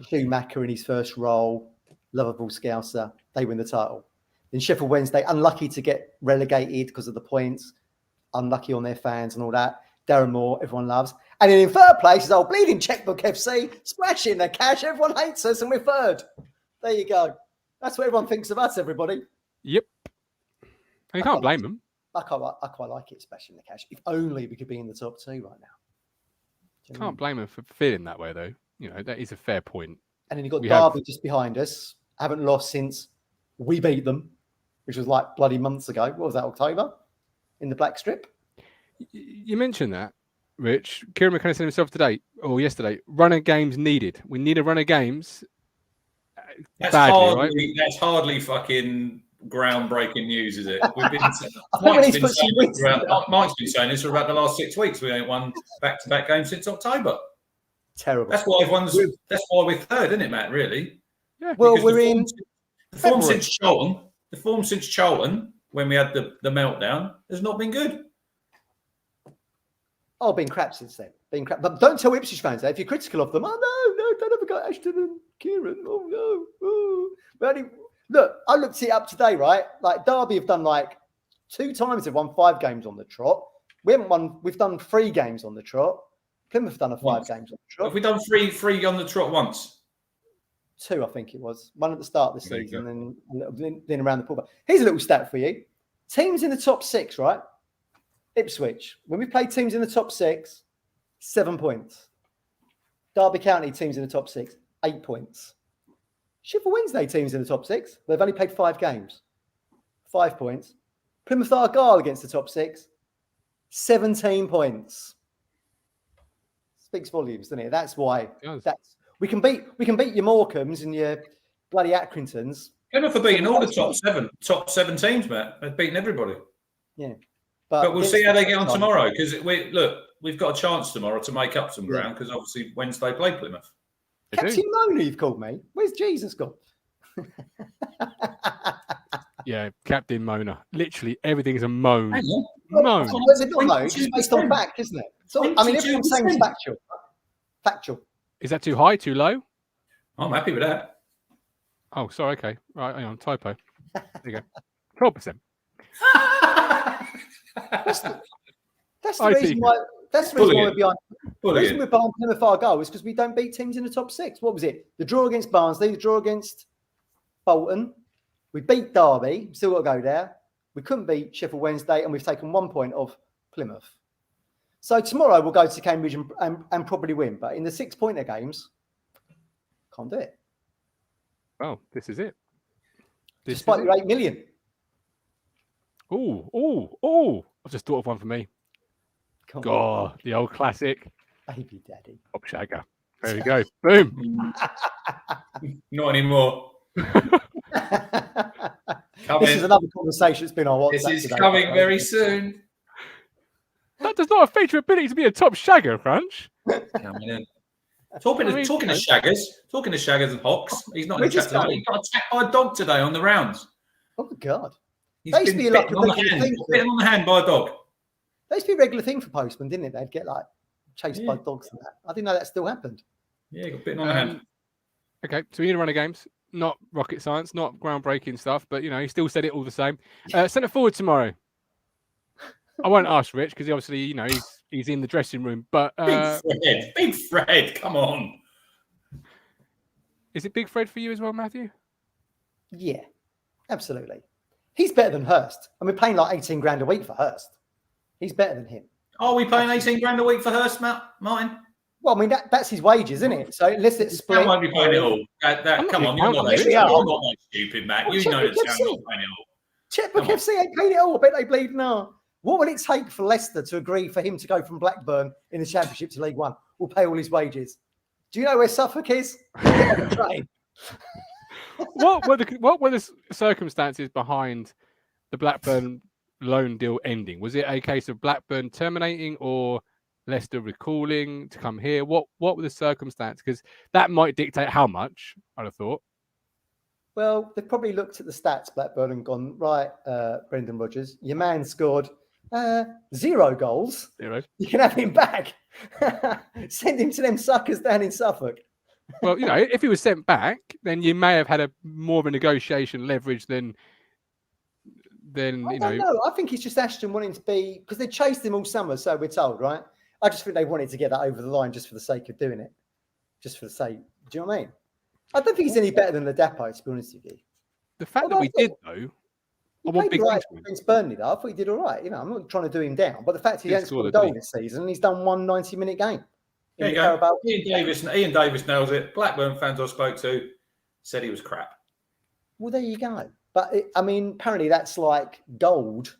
Schumacher in his first role. Lovable Scouser. They win the title. Then Sheffield Wednesday, unlucky to get relegated because of the points. Unlucky on their fans and all that. Darren Moore, everyone loves. And then in third place is old bleeding Checkbook FC, splashing their cash. Everyone hates us, and we're third. There you go. That's what everyone thinks of us, everybody. Yep. You can't blame them. I quite like it, splashing the cash. If only we could be in the top 2 right now. Can't blame them for feeling that way, though. You know, that is a fair point. And then you've got Derby just behind us. Haven't lost since we beat them, which was like bloody months ago. What was that, October? In the black strip? You mentioned that, Rich. Kieran McKenna said himself today or yesterday, runner games needed. We need a runner games that's hardly fucking groundbreaking news, is it? Mike's been saying this for about the last 6 weeks. We ain't won back-to-back games since October. Terrible. That's why we're third, isn't it, Matt? Really? Yeah. Well, the form since Charlton, when we had the meltdown, has not been good. Oh, been crap since then. Been crap. But don't tell Ipswich fans that if you're critical of them. Oh, no, don't ever go Ashton and Kieran. Oh, no. Oh. But look, I looked it up today, right? Like, Derby have done 2 times. They've won 5 games on the trot. We haven't won. We've done 3 games on the trot. Plymouth have done 5 games on the trot. Have we done three on the trot once? 2, I think it was. 1 at the start of the season and then around the pullback. Here's a little stat for you. Teams in the top 6, right? Ipswich. When we play teams in the top 6, 7 points. Derby County teams in the top 6, 8 points. Sheffield Wednesday teams in the top 6. They've only played 5 games. 5 points. Plymouth Argyle against the top 6, 17 points. Speaks volumes, doesn't it? That's why. We can beat your Morecambs and your bloody Accringtons. Plymouth are beating all the top seven teams, Matt. They've beaten everybody. Yeah, but we'll see how they get on tomorrow, because we've got a chance tomorrow to make up some ground, because obviously Wednesday play Plymouth. Captain Mona, you've called me. Where's Jesus gone? Yeah, Captain Mona. Literally everything's a moan. Moan. It's not moan. It's based on fact, isn't it? So, I mean, everyone's saying it's factual. Factual. Is that too high, too low? I'm happy with that. Oh, sorry. Okay. Right. Hang on. Typo. There you go. 12%. That's the reason why. That's the reason why we're behind. The reason we're behind Plymouth Argyle is because we don't beat teams in the top 6. What was it? The draw against Barnsley, the draw against Bolton. We beat Derby. Still got to go there. We couldn't beat Sheffield Wednesday, and we've taken 1 point off Plymouth. So tomorrow we'll go to Cambridge and probably win. But in the 6-pointer games, can't do it. Oh, this is it. Despite your 8 million. Oh! I've just thought of one for me. God, the old classic. Baby daddy. Top shagger. There we go. Boom. Not anymore. This is another conversation that's been on WhatsApp. This is coming very soon. That does not affect your ability to be a top shagger, Crunch. Coming in. Talking to Shaggers and Hawks. He's not in the chat today. He got attacked by a dog today on the rounds. Oh my God. He's been bitten on the hand by a dog. That used to be a regular thing for postmen, didn't it? They'd get like chased by dogs and that. I didn't know that still happened. Yeah, he got bitten on the hand. Okay, so we need to run a games. Not rocket science, not groundbreaking stuff, but he still said it all the same. Centre forward tomorrow. I won't ask Rich because obviously, he's in the dressing room. But Big Fred, come on. Is it Big Fred for you as well, Matthew? Yeah, absolutely. He's better than Hurst. And we're paying like 18 grand a week for Hurst. He's better than him. Are we paying 18 grand a week for Hurst, Martin? Well, I mean, that's his wages, isn't it? So unless it's split. That won't be paying it all. Come on, you're not that stupid, Matt. Well, you know that Sam's not paying it all. Checkbook FC ain't paying it all. I bet they bleed now. What will it take for Leicester to agree for him to go from Blackburn in the Championship to League One? We'll pay all his wages. Do you know where Suffolk is? Get on the train. What were the circumstances behind the Blackburn loan deal ending? Was it a case of Blackburn terminating or Leicester recalling to come here? What were the circumstances? Because that might dictate how much, I'd have thought. Well, they've probably looked at the stats, Blackburn, and gone, right, Brendan Rodgers, your man scored 0 goals. 0. You can have him back. Send him to them suckers down in Suffolk. Well, if he was sent back, then you may have had more of a negotiation leverage than I don't know. I think it's just Ashton wanting to be, because they chased him all summer, so we're told, right? I just think they wanted to get that over the line just for the sake of doing it. Just for the sake. Do you know what I mean? I don't think he's any better than the Depot, to be honest with you. The fact that we did, though, he played right against Burnley, though. I thought he did all right. I'm not trying to do him down, but the fact he hasn't scored a goal this season, and he's done one 90-minute game. There you go. Ian Davis nails it. Blackburn fans I spoke to said he was crap. Well, there you go. But apparently that's like gold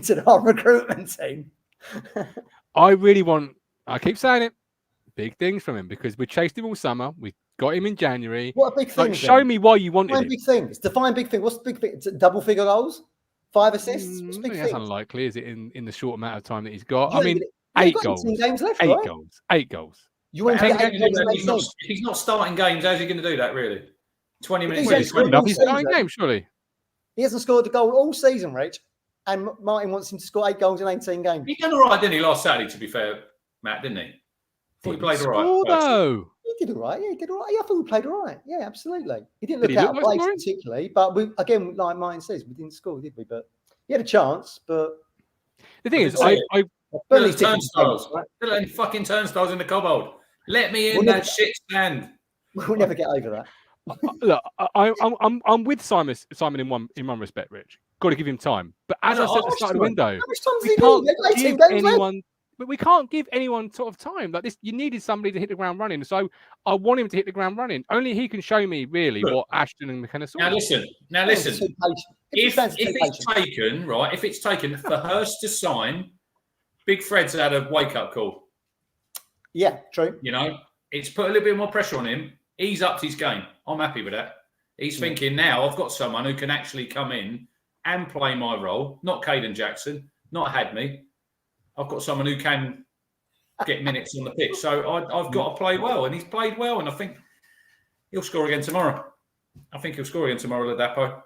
to our recruitment team. I keep saying it, big things from him because we chased him all summer. We got him in January. What a big thing. Show me why you wanted him. Big things. Define big thing. What's the big thing? It's double figure goals? 5 assists? What's big thing? That's unlikely, is it, in the short amount of time that he's got? 8 goals. 18 games left, 8 goals. You want to get 8 goals? If he's not starting games, how's he going to do that, really? 20 minutes. He's starting games, surely. He hasn't scored a goal all season, Rich. And Martin wants him to score 8 goals in 18 games. He done all right, didn't he, last Saturday, to be fair, Matt, didn't he? He played all right. Though. He did all right. Yeah, he did all right. Yeah, I thought we played all right. Yeah, absolutely. He didn't look out of place particularly. But again, like Martin says, we didn't score, did we? But he had a chance. But the thing is, Burnley's turnstiles. Still any fucking turnstiles in the cobbled. Let me in that shit stand. We'll never get over that. Look, I'm with Simon in one respect, Rich. got to give him time. But as I said at the start of the window, how much time does we he can't need? They've got 18 give games left. anyone. But we can't give anyone sort of time like this. You needed somebody to hit the ground running. So I want him to hit the ground running. Only he can show me really what Ashton and McKenna saw. Now listen. If it's taken for Hurst to sign, Big Fred's had a wake-up call. Yeah, true. You know, it's put a little bit more pressure on him. He's upped his game. I'm happy with that. He's thinking now I've got someone who can actually come in and play my role. Not Caden Jackson, not Hadme. I've got someone who can get minutes on the pitch. So I've got to play well. And he's played well. And I think he'll score again tomorrow. Ladapo.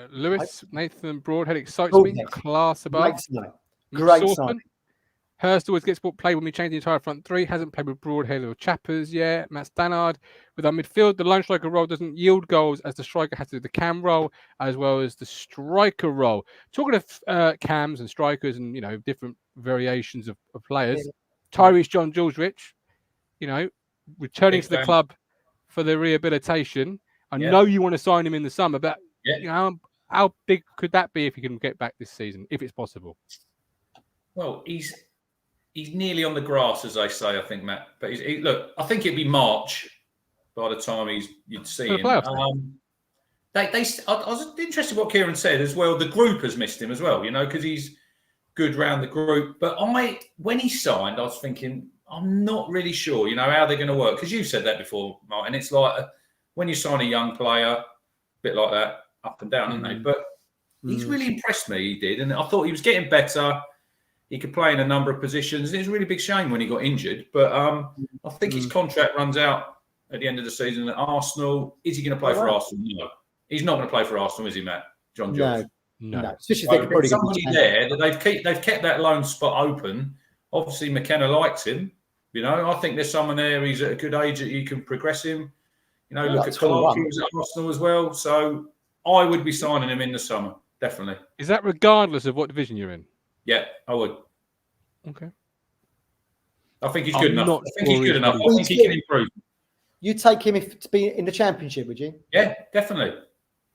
Lewis, Nathan Broadhead excites me. Class above. Great sign. Hurst always gets played when we change the entire front three. Hasn't played with Broadhead or Chappers yet. Matt Stannard. With our midfield, the lone striker role doesn't yield goals as the striker has to do the cam role as well as the striker role. Talking of cams and strikers and, you know, different variations of players, Tyrese John Jules Rich, you know, returning to the club for the rehabilitation. I know you want to sign him in the summer, but you know, how big could that be if he can get back this season, if it's possible? Well, he's nearly on the grass, as they say, I think, Matt. But look, I think it'd be March by the time you'd see him. I was interested in what Kieran said as well. The group has missed him as well, you know, because he's good round the group. But when he signed, I was thinking, I'm not really sure, you know, how they're going to work. Because you said that before, Martin. It's like when you sign a young player, a bit like that, up and down, isn't they? But he's really impressed me, he did. And I thought he was getting better. He could play in a number of positions. It was a really big shame when he got injured. But I think his contract runs out at the end of the season at Arsenal. Is he going to play for Arsenal? No. He's not going to play for Arsenal, is he, Matt? John George? No. Especially somebody there that they've kept that loan spot open. Obviously, McKenna likes him. You know, I think there's someone there. He's at a good age that you can progress him. You know, look at Clark, who was at Arsenal as well. So I would be signing him in the summer, definitely. Is that regardless of what division you're in? Yeah, I would. Okay. I think he's good enough. I think he's good enough. I think he can improve. You'd take him to be in the Championship, would you? Yeah, definitely.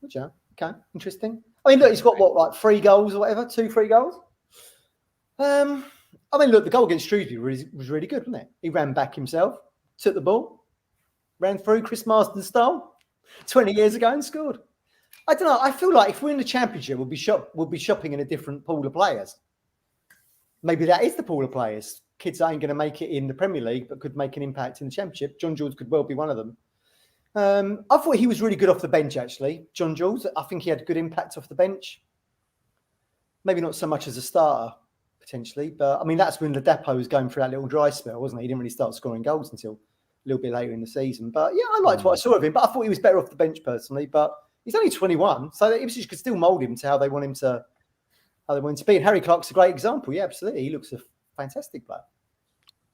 Would you? Okay, interesting. I mean, look, he's got like 3 goals or whatever, 2-3 goals. I mean, look, the goal against Shrewsbury was really good, wasn't it? He ran back himself, took the ball, ran through Chris Marsden style 20 years ago and scored. I don't know. I feel like if we're in the Championship, we'll be shopping in a different pool of players. Maybe that is the pool of players. Kids ain't going to make it in the Premier League, but could make an impact in the Championship. John Jules could well be one of them. I thought he was really good off the bench, actually. John Jules, I think he had a good impact off the bench. Maybe not so much as a starter, potentially. But, I mean, that's when Ladapo was going through that little dry spell, wasn't he? He didn't really start scoring goals until a little bit later in the season. But, yeah, I liked what I saw of him. But I thought he was better off the bench, personally. But he's only 21, so Ipswich could still mould him to how they want him to be. And Harry Clark's a great example. Yeah, absolutely. He looks a fantastic player.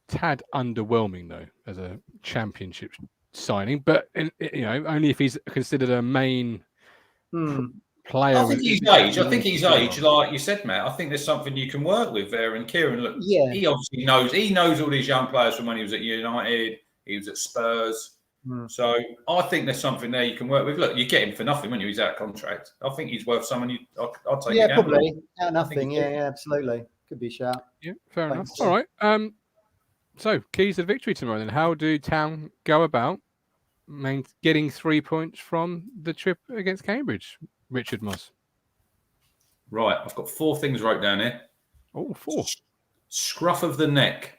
Tad underwhelming, though, as a Championship signing, but you know, only if he's considered a main player. I think he's age. Like you said, Matt. I think there's something you can work with there. And Kieran, look, he obviously knows. He knows all these young players from when he was at United. He was at Spurs. So I think there's something there you can work with. Look, you get him for nothing when he's out of contract. I think he's worth someone. I'll take. Yeah, probably out nothing. Yeah, absolutely. Could be a shout. Yeah, fair enough. All right. So, keys to victory tomorrow then. How do Town go about getting 3 points from the trip against Cambridge, Richard Moss? Right, I've got 4 things wrote down here. Oh, 4. Scruff of the neck.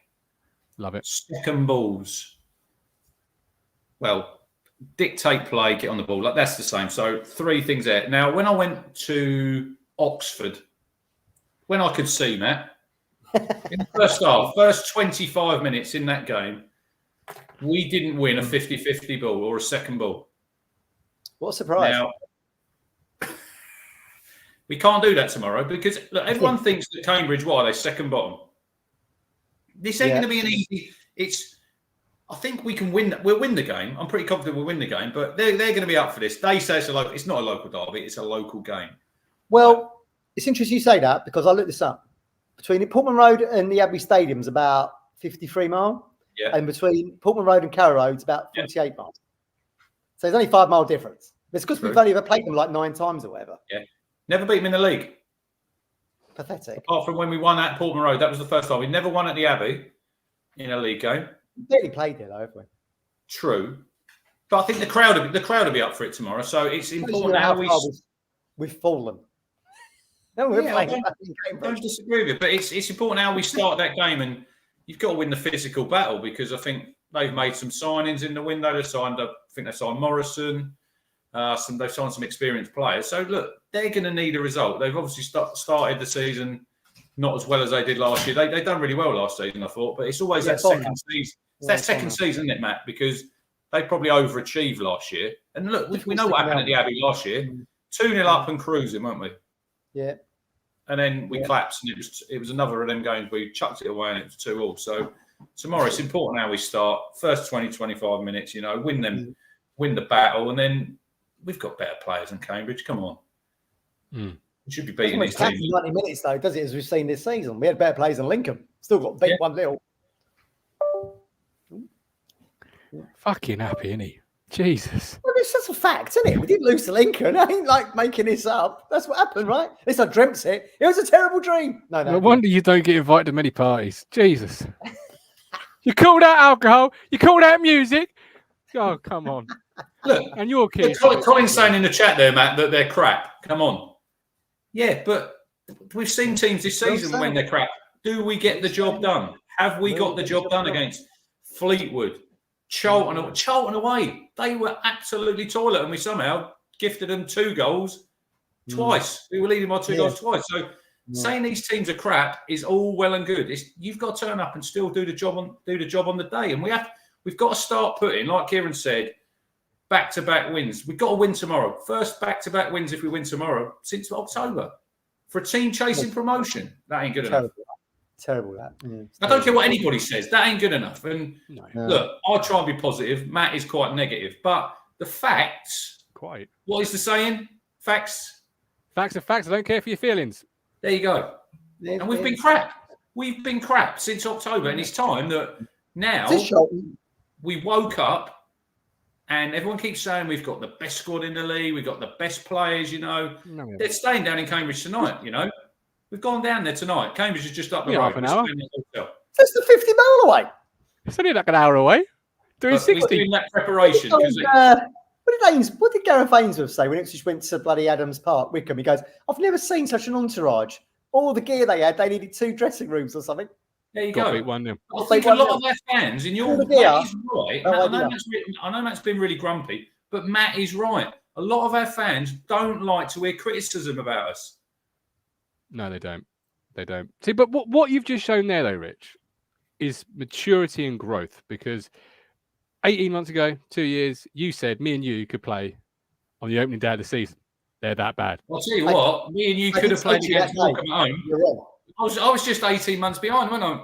Love it. Second balls. Well, dictate play, get on the ball. Like that's the same. So 3 things there. Now, when I went to Oxford, when I could see, Matt, in the first half, first 25 minutes in that game, we didn't win a 50-50 ball or a second ball. What a surprise. Now, we can't do that tomorrow because look, everyone thinks that Cambridge, what are they, second bottom? This ain't going to be an easy... I think we can win. We'll win the game. I'm pretty confident we'll win the game, but they're going to be up for this. They say it's not a local derby, it's a local game. Well, it's interesting you say that because I looked this up. Between Portman Road and the Abbey Stadium is about 53 miles. Yeah. And between Portman Road and Carrow Road it's about 48 miles. So there's only 5 mile difference. It's because we've only ever played them like 9 times or whatever. Yeah. Never beat them in the league. Pathetic. Apart from when we won at Portman Road, that was the first time. We never won at the Abbey in a league game. We barely played there, though, haven't we? True, but I think the crowd will be up for it tomorrow. So it's important how we've fallen. No, we're playing. I don't disagree with you, but it's important how we start that game, and you've got to win the physical battle because I think they've made some signings in the window. I think they signed Morrison. They've signed some experienced players. So look, they're going to need a result. They've obviously started the season not as well as they did last year. They done really well last season, I thought, but it's always that second season. It's that second season, isn't it, Matt? Because they probably overachieved last year. And look, we know what happened at the Abbey last year. 2-0 up and cruising, weren't we? Yeah. And then we collapsed, and it was another of them games where we chucked it away and it was 2-2. So tomorrow it's important how we start. First 20, 25 minutes, win the battle, and then we've got better players than Cambridge. Come on. We should be beating these teams. 90 minutes, though, does it, as we've seen this season? We had better players than Lincoln. Still got beat 1-0. Fucking happy, isn't he? Jesus. Well, it's just a fact, isn't it? We did lose to Lincoln. I ain't like making this up. That's what happened, right? At least I dreamt it. It was a terrible dream. No wonder you don't get invited to many parties. Jesus. You called out alcohol. You called out music. Oh, come on. Look, and your kids. Colin's saying in the chat there, Matt, that they're crap. Come on. Yeah, but we've seen teams this season when they're crap. Do we get the job done? Have we got the job done against Fleetwood? Charlton away. They were absolutely toilet, and we somehow gifted them 2 goals twice. We were leading by 2 goals twice. So saying these teams are crap is all well and good. You've got to turn up and still do the job on the day. And we've got to start putting, like Kieran said, back-to-back wins. We've got to win tomorrow. First back-to-back wins if we win tomorrow since October. For a team chasing promotion, that ain't good enough. Terrible that. I don't care what anybody says. That ain't good enough. And look, I try and be positive. Matt is quite negative. But the facts... Quite. What is the saying? Facts? Facts are facts. I don't care for your feelings. There you go. And we've been crap. We've been crap since October. And it's time that now we woke up and everyone keeps saying we've got the best squad in the league. We've got the best players, They're staying down in Cambridge tonight, We've gone down there tonight. Cambridge is just up the road. Half an hour. That's the 50 mile away. It's only like an hour away. Doing 60. We're doing that preparation. What did Gareth Ainsworth say when Ipswich went to bloody Adams Park, Wickham? He goes, I've never seen such an entourage. All the gear they had, they needed 2 dressing rooms or something. There you go. Beat 1-0. I think a lot of their fans, and Matt is right. I know Matt's been really grumpy, but Matt is right. A lot of our fans don't like to hear criticism about us. No, they don't. They don't. See, but what you've just shown there, though, Rich, is maturity and growth. Because 18 months ago, 2 years, you said me and you could play on the opening day of the season. They're that bad. I'll tell you what, me and you could have played against Morecambe at home. You're wrong. I was just 18 months behind, wasn't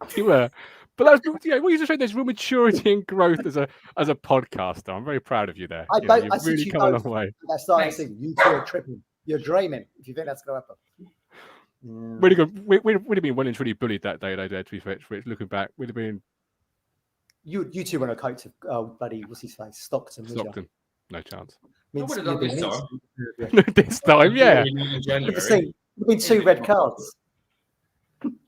I? You were. But that's what you just showed. There's real maturity and growth as a podcaster. I'm very proud of you there. You've really come a long way. That's starting to think you two are tripping. You're dreaming if you think that's going to happen. Really good. We'd have been well and truly bullied that day, though, to be fair. Looking back, we'd have been. You two were on a coach of bloody, what's his face? Stockton. No chance. I would have done this time. This time, yeah. There've been 2 red cards.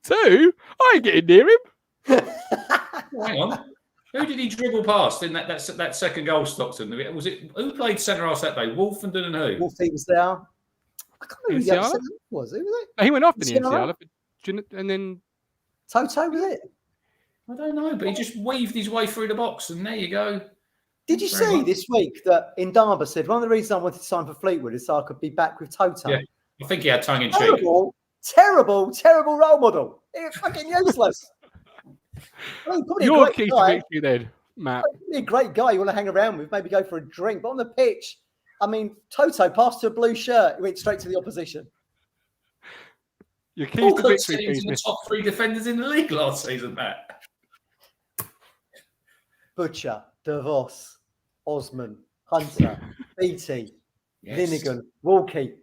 2? I ain't getting near him. Hang on. Who did he dribble past in that second goal, Stockton? Was it who played centre half that day? Wolfenden and who? Wolfie was there. I can't remember who the other was. Who was it? He went off in the NCR, and then Toto was it? I don't know, but he just weaved his way through the box, and there you go. Did you see this week that Indaba said one of the reasons I wanted to sign for Fleetwood is so I could be back with Toto? Yeah, I think he had tongue in cheek. Terrible role model. It's fucking useless. You're key to victory then, Matt. He's a great guy you want to hang around with, maybe go for a drink. But on the pitch, I mean, Toto passed to a blue shirt. He went straight to the opposition. You're key to victory. The top 3 defenders in the league last season, Matt. Butcher, DeVos, Osman, Hunter, Beattie, Linnigan, Walkie,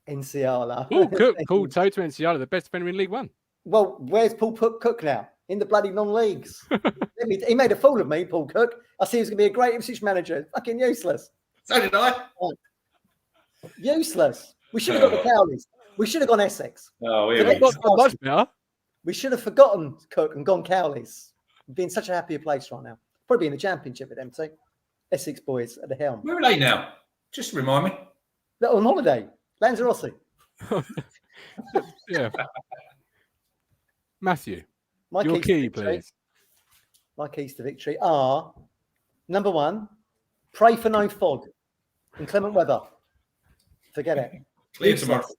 Enciala. Oh, Cook called Toto Enciala the best defender in League One. Well, where's Paul Cook now? In the bloody non-leagues. He made a fool of me, Paul Cook. I see he was going to be a great Ipswich manager. Fucking useless. So did I. Useless. We should have got the Cowleys. We should have gone Essex. Oh, So here we let's- go. Much better. We should have forgotten Cook and gone Cowleys. We'd be in such a happier place right now. Probably in the Championship with them too. Essex boys at the helm. Where are they now? Just remind me. They're on holiday. Lanzarote. Yeah. Matthew, My your keys to key, victory- please. My keys to victory are, number one, pray for no fog in clement weather. Forget it. Clear Leave tomorrow. sense.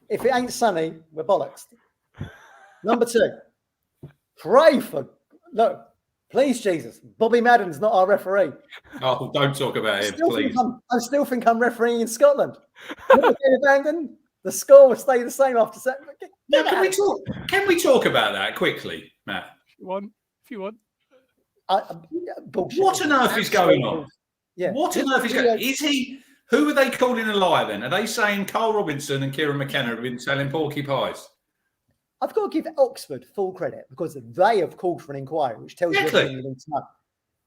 If it ain't sunny, we're bollocks. Number two, pray for, look, please, Jesus, Bobby Madden's not our referee. Oh, don't talk about him, please. I still think I'm refereeing in Scotland. Abandoned. The score will stay the same after second. No, can we talk about that quickly, Matt? If you want. Bullshit. What on earth is going on? Yeah. What on earth is going on? Is he? Who are they calling a liar then? Are they saying Carl Robinson and Kieran McKenna have been selling porky pies? I've got to give Oxford full credit because they have called for an inquiry, which tells you everything you need to know.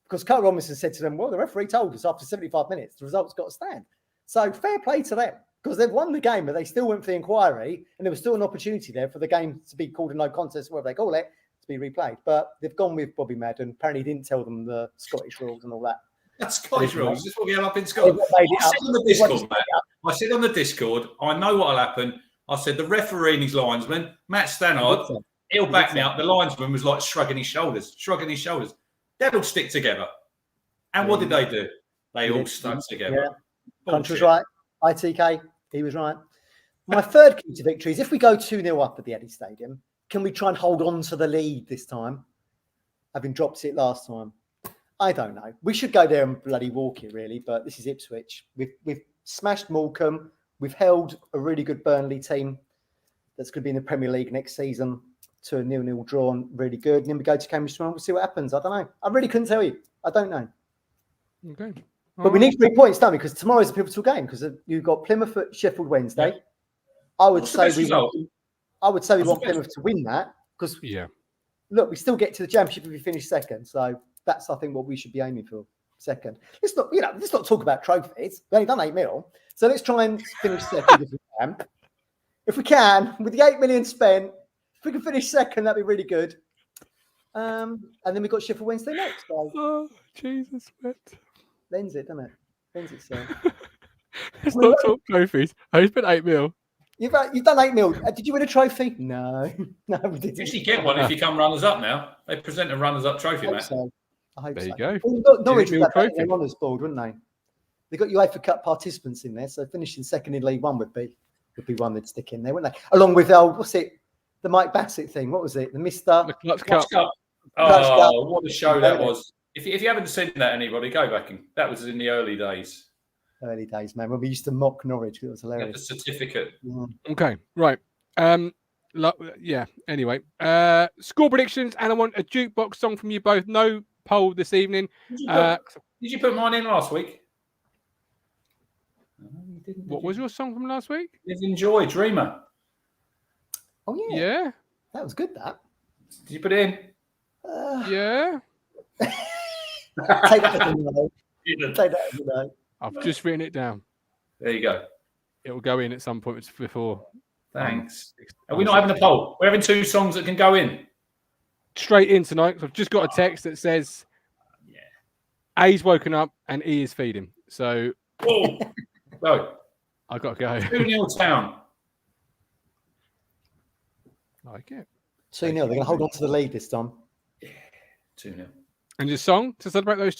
Because Carl Robinson said to them, well, the referee told us after 75 minutes, the result's got to stand. So fair play to them because they've won the game, but they still went for the inquiry and there was still an opportunity there for the game to be called a no contest, whatever they call it, to be replayed. But they've gone with Bobby Madden. Apparently he didn't tell them the Scottish rules and all that. That's Scottish rules. This is what we have up in Scotland. I said on the Discord, Matt. I said on the Discord, I know what'll happen. I said the referee and his linesman, Matt Stannard, he'll back me up. The linesman was like shrugging his shoulders. They'll stick together. And what did they do? They all stuck together. Yeah. Conch was right. ITK, he was right. My third key to victory is if we go 2-0 up at the Eddie Stadium, can we try and hold on to the lead this time? Having dropped it last time. I don't know. We should go there and bloody walk it, really. But this is Ipswich. We've smashed Morecambe. We've held a really good Burnley team that's going to be in the Premier League next season to a 0-0 draw. And really good. And then we go to Cambridge tomorrow. We'll see what happens. I don't know. I really couldn't tell you. I don't know. Okay. But we need 3 points, don't we? Because tomorrow's a pivotal game. Because you've got Plymouth at Sheffield Wednesday. Yeah. I would What's say the best result? we want Plymouth to win that. Because look, we still get to the Championship if we finish second. So that's, I think, what we should be aiming for. Second. Let's not talk about trophies. We only done 8 mil. So let's try and finish second if we can. If we can, with the 8 million spent, if we can finish second, that'd be really good. And then we've got Sheffield Wednesday next. So Oh, Jesus, Matt. lends it, doesn't it? Lends itself. Let's not talk trophies. I spent 8 mil. You've done 8 mil. Did you win a trophy? No. No, we You didn't. actually get one if you come runners-up now. They present a runners-up trophy, I hope Matt. so. I hope There so. you go. Well, Norwich would Mil have that trophy. on their honours board, wouldn't they? They got UEFA Cup participants in there, so finishing second in League One would be one they'd stick in there, wouldn't they? Along with the Mike Bassett thing. What was it? The Mister. The Clutch Clutch Cup. Cup. Oh, what a show that was. If you haven't seen that, anybody, go back and that was in the early days. Early days, man, when we used to mock Norwich. It was You had the hilarious. certificate. Yeah. Okay, right. Anyway, score predictions, and I want a jukebox song from you both. No poll this evening. Did you put mine in last week? No, you didn't. What was your song from last week? Live Enjoy, Dreamer. Oh yeah. Yeah, That was good. That. Did you put it in? yeah. Take that as a no. Take that as a no. I've just written it down. There you go. It will go in at some point before. Thanks. Are we not having a poll? We're having 2 songs that can go in. Straight in tonight. So I've just got a text that says, A's woken up and E is feeding. So Oh, go. I got to go. 2-0 Town. Like it. 2-0. They're going to hold on to the lead this time. 2-0. And your song to celebrate those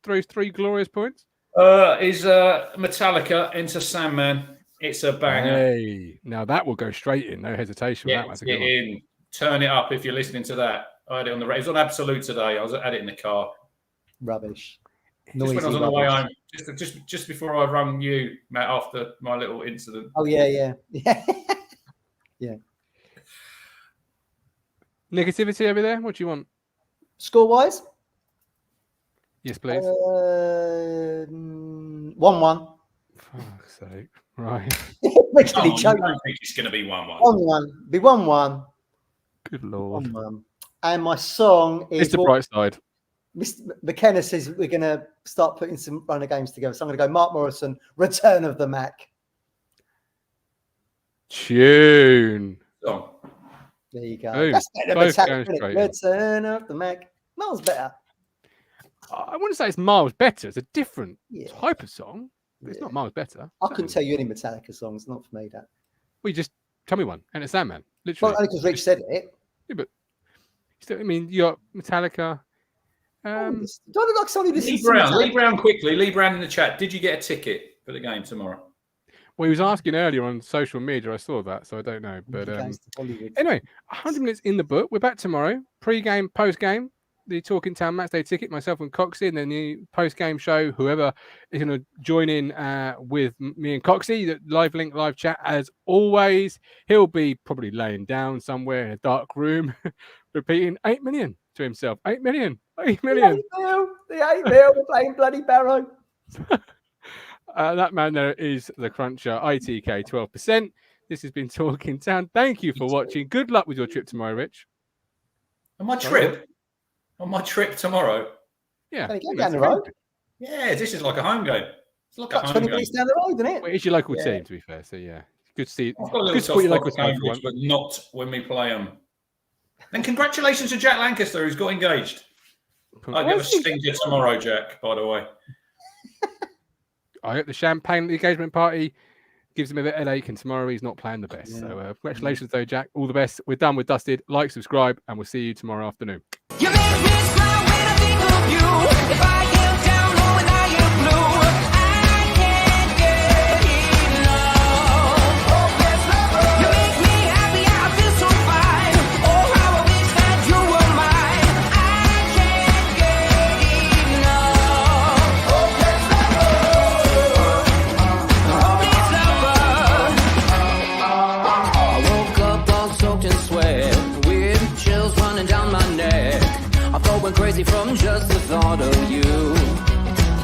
3 glorious points. Is Metallica, Enter Sandman. It's a banger. Hey, now that will go straight in. No hesitation. Get That was a it good one. in. Turn it up if you're listening to that. I had it on the radio. It was on Absolute today. I was at it in the car. Rubbish. Just when I was on the Noisy way rubbish. home. Just before I rung you, Matt, after my little incident. Oh yeah. Yeah. Negativity over there? What do you want? Score wise, Yes, please. 1-1. Fuck's sake. Right. Which did Oh, he I choke? don't think it's going to be 1-1. 1-1. Be 1-1. Good Lord. 1-1. And my song is Mr. Brightside. Mr. McKenna says we're going to start putting some runner games together. So I'm going to go Mark Morrison, Return of the Mac. Tune. Song. There you go. Boom. That's better than Both Metallica, going isn't it? straight in. Return of the Mac. Miles better. I wouldn't say it's miles better. It's a different Yeah. type of song. But it's Yeah. not miles better. I couldn't tell you any Metallica songs. Not for me, that. Well, you just tell me one. And it's Sandman. Well, Literally. only because Rich said it. Yeah, but still, I mean, you got Metallica. Don't look like somebody Lee listens to Brown. Metallica. Lee Brown quickly. Lee Brown in the chat. Did you get a ticket for the game tomorrow? Well, he was asking earlier on social media. I saw that, so I don't know. But Against Hollywood. anyway, 100 minutes in the book. We're back tomorrow. Pre-game, post-game. The Talking Town Matchday ticket. Myself and Coxie, and then the post-game show. Whoever is going to join in with me and Coxie, the live link, live chat as always. He'll be probably laying down somewhere in a dark room, repeating 8 million to himself. 8 million. 8 million. The 8 mil. We're playing bloody Barrow. That man there is the cruncher, ITK 12%. This has been Talking Town. Thank you for watching. Good luck with your trip tomorrow, Rich. On my trip? On my trip tomorrow? Yeah. Can you go down the road? Yeah, this is like a home game. It's like a About home 20 game. minutes down the road, isn't it? Well, it's your local Yeah. team, to be fair. So, yeah. Good to see I've got a good little to support your soft local spot team for for Cambridge, once. but not when we play them. And congratulations to Jack Lancaster, who's got engaged. I give a stinker tomorrow, Jack, by the way. I hope the champagne engagement party gives him a bit of headache, and tomorrow he's not playing the best. Yeah. So congratulations, though, Jack. All the best. We're done. We're dusted. Like, subscribe, and we'll see you tomorrow afternoon. You make me smile when I think of you. If I am down low and I am blue, I can't get enough. Oh, yes, love. You make me happy, I feel so fine. Oh, how I wish that you were mine. I can't get enough. Oh, yes, love. I woke up all soaked in sweat, weird chills running down my neck. I thought went crazy from just the thought of you.